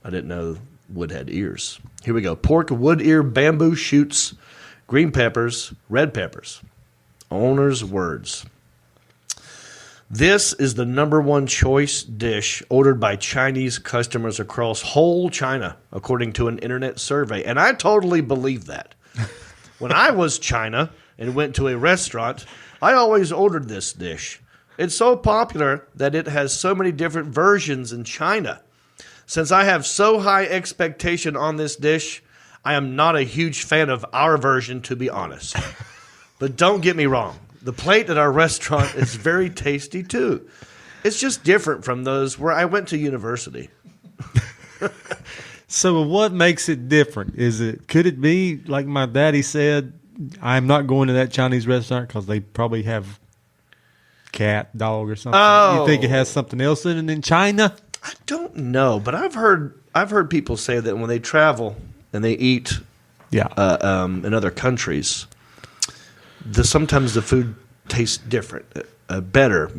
I didn't know wood had ears. Here we go. Pork, wood ear, bamboo shoots, green peppers, red peppers. Owner's words. This is the #1 choice dish ordered by Chinese customers across whole China, according to an internet survey. And I totally believe that. When I was China and went to a restaurant, I always ordered this dish. It's so popular that it has so many different versions in China. Since I have so high expectation on this dish, I am not a huge fan of our version, to be honest. But don't get me wrong. The plate at our restaurant is very tasty, too. It's just different from those where I went to university. So what makes it different? Could it be, like my daddy said, I'm not going to that Chinese restaurant because they probably have cat, dog, or something? Oh. You think it has something else in it in China? I don't know, but I've heard people say that when they travel and they eat in other countries, sometimes the food tastes different, better.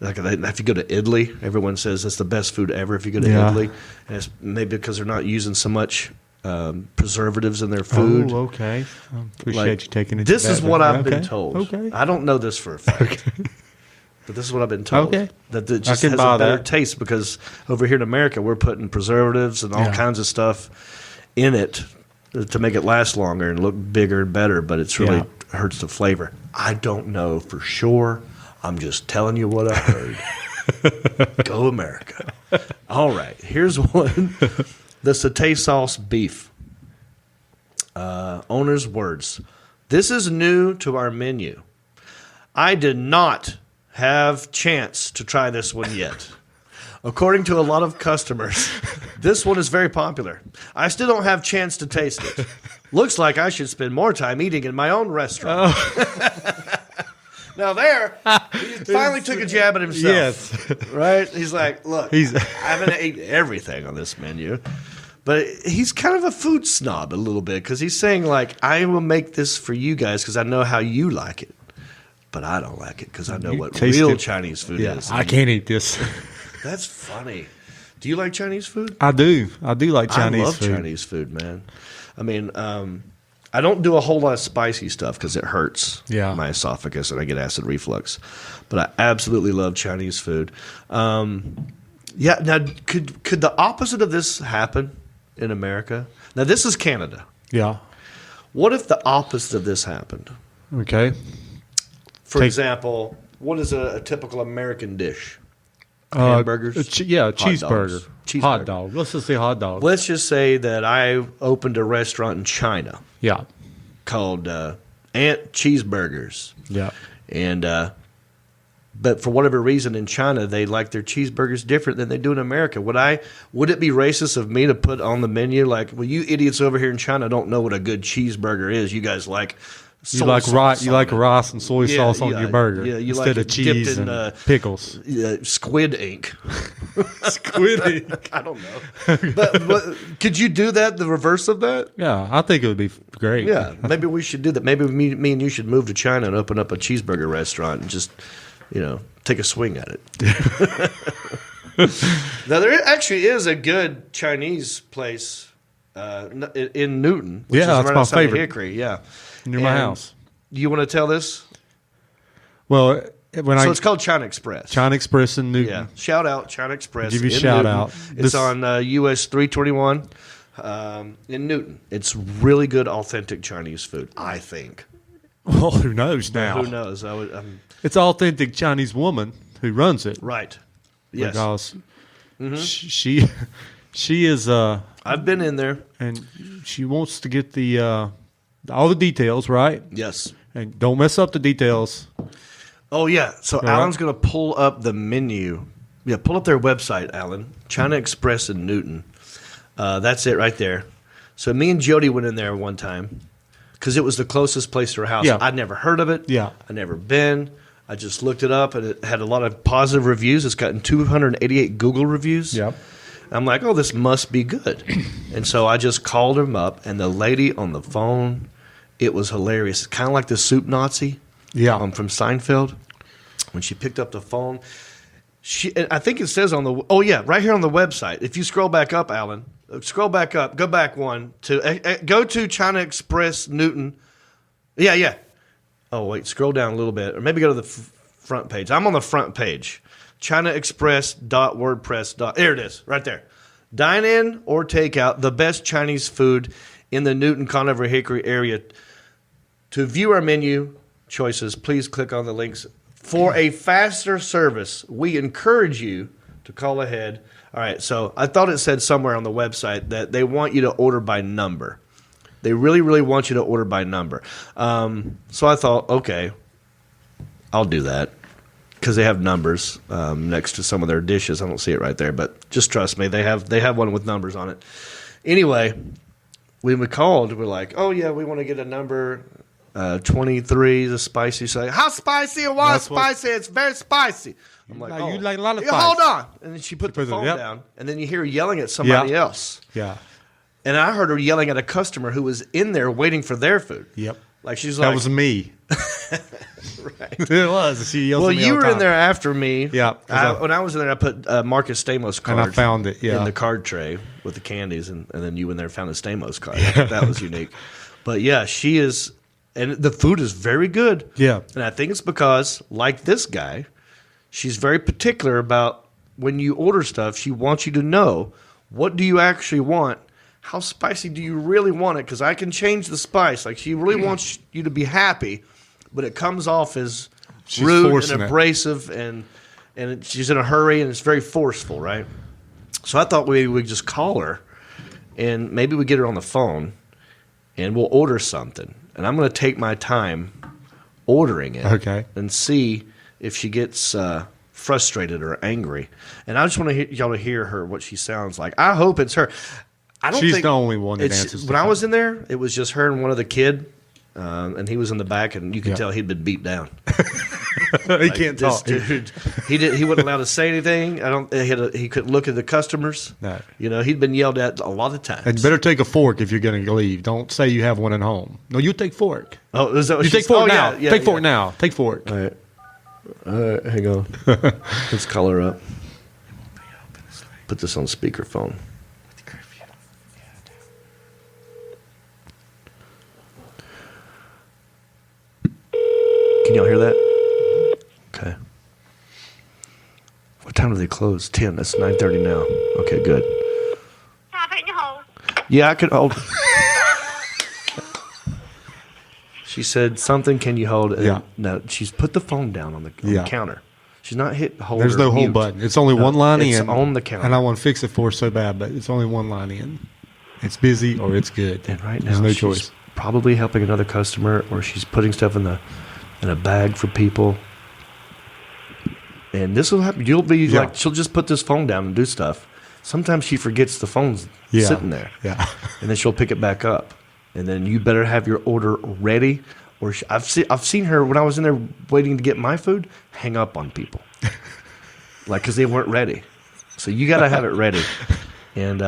Like if you go to Italy, everyone says it's the best food ever if you go to Italy. And it's maybe because they're not using so much preservatives in their food. Oh, okay. I appreciate you taking it. This is what I've been Okay. told. Okay. I don't know this for a fact. But this is what I've been told. Okay. That it I just can has buy a better that. taste because over here in America, we're putting preservatives and all kinds of stuff in it to make it last longer and look bigger and better, but it's really hurts the flavor. I don't know for sure. I'm just telling you what I heard. Go America. All right, here's one. The satay sauce beef. Owner's words. This is new to our menu. I did not have chance to try this one yet. According to a lot of customers, this one is very popular. I still don't have chance to taste it. Looks like I should spend more time eating in my own restaurant. Now there, he finally took a jab at himself. Yes. Right? He's like, look, I haven't eaten everything on this menu. But he's kind of a food snob a little bit because he's saying, like, I will make this for you guys because I know how you like it. But I don't like it because I know what real Chinese food is. I can't eat this. That's funny. Do you like Chinese food? I do. I do like Chinese I love food. Chinese food, man. I mean, I don't do a whole lot of spicy stuff because it hurts my esophagus and I get acid reflux. But I absolutely love Chinese food. Now, could the opposite of this happen in America? Now, this is Canada. Yeah. What if the opposite of this happened? Okay. For example, what is a typical American dish? Hamburgers? Cheeseburger. Hot dog. Let's just say hot dog. Let's just say that I opened a restaurant in China. Yeah. Called Ant Cheeseburgers. Yeah. And but for whatever reason in China they like their cheeseburgers different than they do in America. Would it be racist of me to put on the menu like, well, you idiots over here in China don't know what a good cheeseburger is. You guys like You soy like sauce you on like it. rice and soy Yeah, sauce on yeah, your burger yeah, you instead like of it dipped cheese in, and pickles. Squid ink. Squid ink. I don't know. But could you do that? The reverse of that? Yeah, I think it would be great. Yeah, maybe we should do that. Maybe me and you should move to China and open up a cheeseburger restaurant and just, take a swing at it. Now, there actually is a good Chinese place in Newton. Which Yeah, is that's right my outside of favorite. Hickory, yeah. Near my house. You want to tell this? Well, So it's called China Express. China Express in Newton. Yeah, shout out China Express. Give you a in shout Newton. out. It's This- on US 321 in Newton. It's really good, authentic Chinese food, I think. Well, who knows now? Who knows? It's authentic Chinese woman who runs it. Right. Yes. Because Mhm. she is. I've been in there, and she wants to get the all the details right. Yes. And don't mess up the details. Oh yeah. So All Alan's right. going to pull up the menu. Yeah, pull up their website, Alan. China Express in Newton. That's it right there. So me and Jody went in there one time because it was the closest place to her house. Yeah. I'd never heard of it. Yeah. I'd never been. I just looked it up, and it had a lot of positive reviews. It's gotten 288 Google reviews. Yep. I'm like, oh, this must be good. And so I just called him up, and the lady on the phone, it was hilarious. Kind of like the soup Nazi from Seinfeld. When she picked up the phone, I think it says on the, right here on the website. If you scroll back up, Alan, scroll back up, go back one, go to China Express Newton. Yeah. Oh, wait, scroll down a little bit, or maybe go to the front page. I'm on the front page. ChinaExpress.wordpress. There it is, right there. Dine in or take out the best Chinese food in the Newton, Conover, Hickory area. To view our menu choices, please click on the links. For a faster service, we encourage you to call ahead. All right, so I thought it said somewhere on the website that they want you to order by number. They really, really want you to order by number. So I thought, okay, I'll do that because they have numbers next to some of their dishes. I don't see it right there, but just trust me, they have one with numbers on it. Anyway, when we called, we're like, oh yeah, we want to get a number 23, the spicy. So how spicy or what spicy? It's very spicy. I'm like, you like a lot of yeah, spice. hold on. And then she put the phone yep. down, and then you hear her yelling at somebody else. Yeah. And I heard her yelling at a customer who was in there waiting for their food. Yep. Like she's That like, was me. right. It was. She yelled Well, at me you all the were in time. there after me. Yeah. When I was in there, I put Marcus Stamos card. And I found it, yeah. in the card tray with the candies, and then you in there found a Stamos card. I thought that was unique. But yeah, she is, and the food is very good. Yeah. And I think it's because, like this guy, she's very particular about when you order stuff. She wants you to know, what do you actually want? How spicy do you really want it? Because I can change the spice. Like, she really wants you to be happy, but it comes off as She's rude forcing and it. abrasive, and she's in a hurry, and it's very forceful, right? So I thought maybe we'd just call her, and maybe we get her on the phone, and we'll order something. And I'm going to take my time ordering it, Okay. and see if she gets frustrated or angry. And I just want y'all to hear her, what she sounds like. I hope it's her. I don't She's think the only one that it's- answers the When I phone. was in there, it was just her and one other kid, and he was in the back, and you could tell he'd been beat down. He can't this talk. dude. He wasn't allowed to say anything. He couldn't look at the customers. No. He'd been yelled at a lot of times. And you better take a fork if you're going to leave. Don't say you have one at home. No, you take fork. Oh, is that what You she take fork oh, now. yeah, take yeah. fork now. Take fork. All right, hang on. Let's call her up. Put this on speakerphone. Can y'all hear that? Okay. What time do they close? 10. That's 9:30 now. Okay, good. Yeah, I could hold. She said something. Can you hold? Yeah. No, she's put the phone down on the counter. She's not hit hold. There's or no hold mute. button. It's only No, one line it's in. on the counter. And I want to fix it for her so bad, but it's only one line in. It's busy or it's good. And right now, There's no she's choice. probably helping another customer, or she's putting stuff in a bag for people. And this will happen. You'll be like, she'll just put this phone down and do stuff. Sometimes she forgets the phone's sitting there. Yeah. And then she'll pick it back up. And then you better have your order ready. where I've seen her when I was in there waiting to get my food, hang up on people, like because they weren't ready. So you got to have it ready. And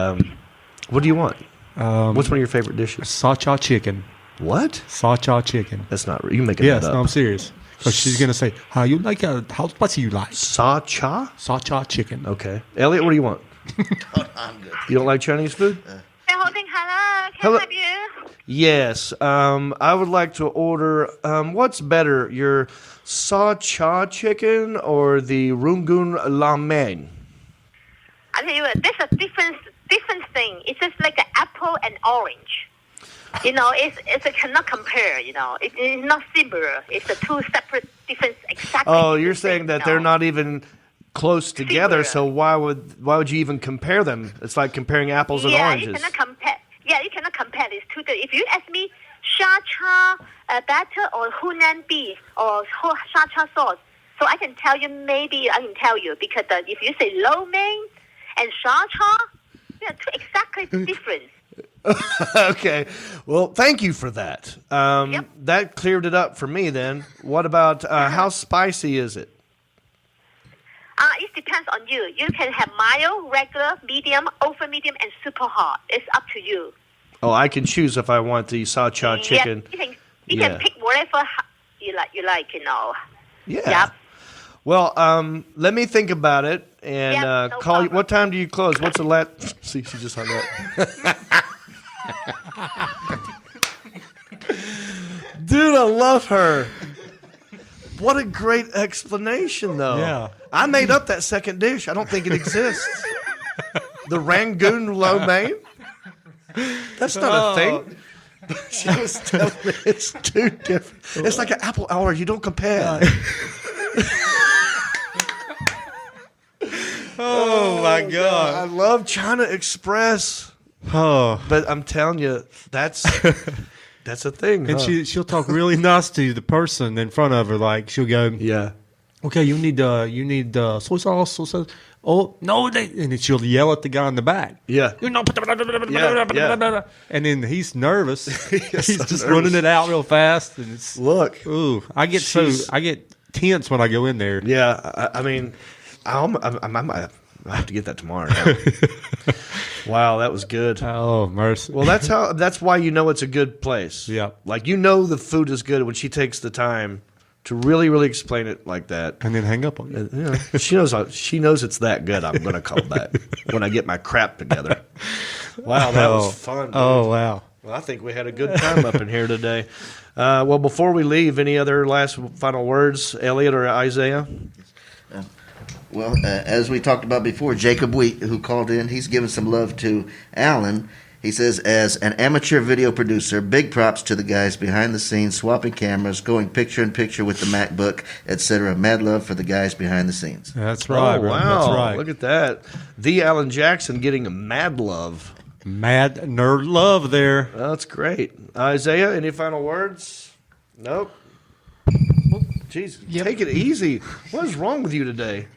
what do you want? What's one of your favorite dishes? Sha Cha Chicken. What? Sha Cha Chicken. That's not. You making yes, that up? No, I'm serious. So she's gonna say, "How you like? How spicy you like?" Sha Cha. Sha Cha Chicken. Okay, Elliot, what do you want? I'm good. You don't like Chinese food? Hello, can I help you? Yes. I would like to order. What's better, your Sha Cha Chicken or the Rungun Ramen? I tell you what, there's a different thing. It's just like an apple and orange. You know, it's a cannot compare. You know, it's not similar. It's a two separate, different, exactly. Oh, you're saying that they're not even close together. So why would you even compare them? It's like comparing apples and oranges. You cannot compare. Yeah, you cannot compare these two. If you ask me, Sha Cha batter or Hunan beef or Sha Cha sauce, so I can tell you. Maybe I can tell you because if you say lo mein and Sha Cha, they are two exactly different. Okay. Well, thank you for that. That cleared it up for me then. What about how spicy is it? It depends on you. You can have mild, regular, medium, over medium, and super hot. It's up to you. Oh, I can choose if I want the Sha Cha Chicken. Yeah, you can pick whatever you like, you know. Yeah. Yep. Well, let me think about it and no call you. What time do you close? What's the last? See, she just hung up. Dude, I love her. What a great explanation, though. Yeah. I made up that second dish. I don't think it exists. The Rangoon lo mein? That's not a thing. She was telling me it's too different. It's like an apple hour. You don't compare. Oh, my God. I love China Express. Oh. But I'm telling you, that's a thing. And she'll talk really nice to the person in front of her. Like she'll go, yeah. Okay, you need soy sauce. Oh no, and then she'll yell at the guy in the back. Yeah. You know, yeah. And then he's nervous. he's just nervous. running it out real fast. And it's ooh, I get tense when I go in there. Yeah, I mean, I have to get that tomorrow. Now. Wow, that was good. Oh, mercy. Well, that's why you know it's a good place. Yeah. Like you know the food is good when she takes the time to really, really explain it like that. And then hang up on you. You know, she knows it's that good. I'm going to call back when I get my crap together. Wow, that was fun. Dude. Oh, wow. Well, I think we had a good time up in here today. Well, before we leave, any other last final words, Elliot or Isaiah? Well, as we talked about before, Jacob Wheat, who called in, he's given some love to Alan. He says, as an amateur video producer, big props to the guys behind the scenes, swapping cameras, going picture-in-picture with the MacBook, etc. Mad love for the guys behind the scenes. That's right. Oh, wow. That's right. Look at that. The Alan Jackson getting a mad love. Mad nerd love there. That's great. Isaiah, any final words? Nope. Jeez, take it easy. What is wrong with you today?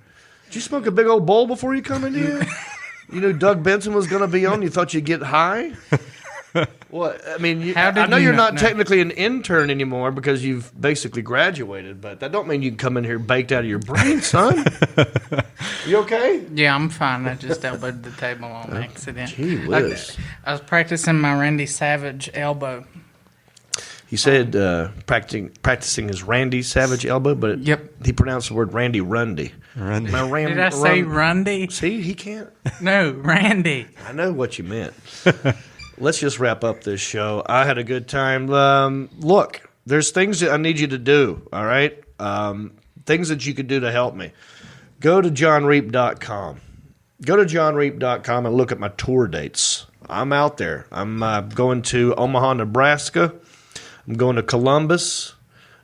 Did you smoke a big old bowl before you come in here? You knew Doug Benson was going to be on. You thought you'd get high? What? I mean, I know you're not technically an intern anymore because you've basically graduated, but that don't mean you can come in here baked out of your brain, son. You okay? Yeah, I'm fine. I just elbowed the table on accident. Gee whiz. I was practicing my Randy Savage elbow. He said practicing his Randy Savage elbow, but he pronounced the word Randy Rundy. Did I say Rundy? See, he can't. No, Randy. I know what you meant. Let's just wrap up this show. I had a good time. Look, there's things that I need you to do, all right? Things that you could do to help me. Go to johnreap.com. Go to johnreap.com and look at my tour dates. I'm out there. I'm going to Omaha, Nebraska. I'm going to Columbus.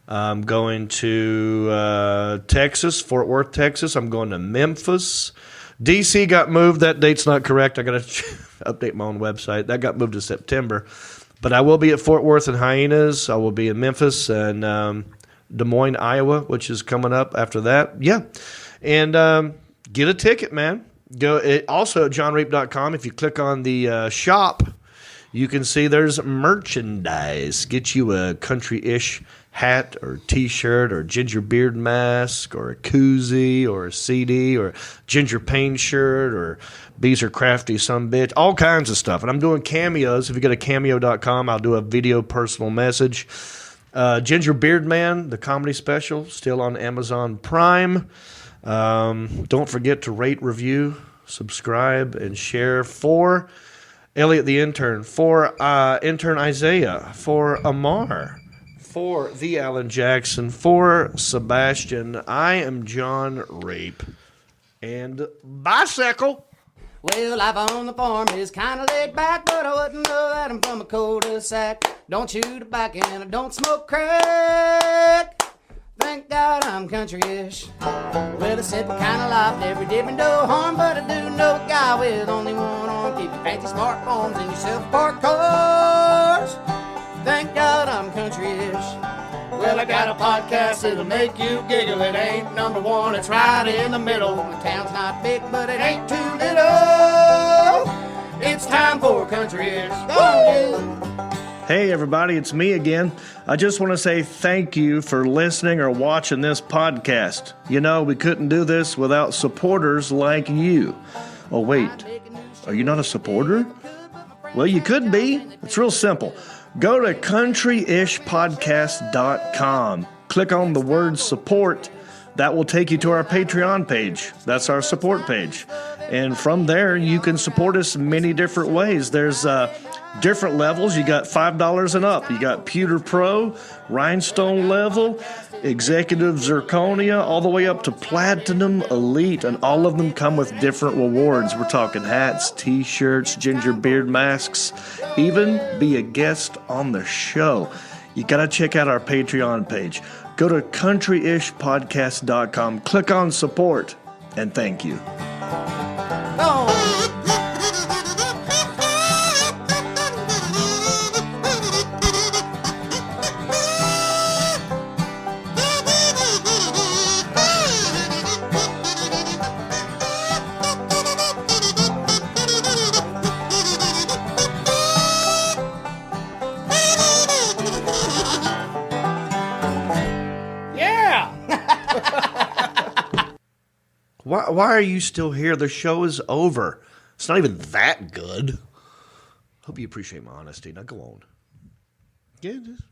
I'm going to Texas, Fort Worth, Texas. I'm going to Memphis. D.C. got moved. That date's not correct. I got to update my own website. That got moved to September. But I will be at Fort Worth and Hyenas. I will be in Memphis and Des Moines, Iowa, which is coming up after that. Yeah. And get a ticket, man. Also at johnreap.com, if you click on the shop, you can see there's merchandise. Get you a country-ish hat or T-shirt or ginger beard mask or a koozie or a CD or ginger pain shirt or Bees Are Crafty Sumbitch, all kinds of stuff. And I'm doing cameos. If you go to cameo.com, I'll do a video personal message. Ginger Beard Man, the comedy special, still on Amazon Prime. Don't forget to rate, review, subscribe, and share for Elliot the Intern, for Intern Isaiah, for Amar, for the Alan Jackson, for Sebastian. I am John Rape. And bicycle. Well, life on the farm is kind of laid back, but I wouldn't know that I'm from a cul-de-sac. Don't chew tobacco and I don't smoke crack. Thank God I'm country-ish. Well, it's simple kind of life, never did me no harm, but I do know a guy with only one arm. Keep your fancy smartphones and your self-parked cars. Thank God I'm country-ish. Well, I got a podcast that'll make you giggle. It ain't number one, it's right in the middle. The town's not big, but it ain't too little. It's time for country-ish. Go on, you. Hey everybody, it's me again. I just want to say thank you for listening or watching this podcast. You know, we couldn't do this without supporters like you. Oh wait, are you not a supporter? Well, you could be. It's real simple. Go to countryishpodcast.com. Click on the word support. That will take you to our Patreon page. That's our support page. And from there, you can support us many different ways. There's different levels. You got $5 and up. You got Pewter Pro, Rhinestone level, Executive Zirconia, all the way up to Platinum Elite. And all of them come with different rewards. We're talking hats, t-shirts, ginger beard masks, even be a guest on the show. You got to check out our Patreon page. Go to countryishpodcast.com, click on support, and thank you. Why are you still here? The show is over. It's not even that good. Hope you appreciate my honesty. Now go on. Yeah, just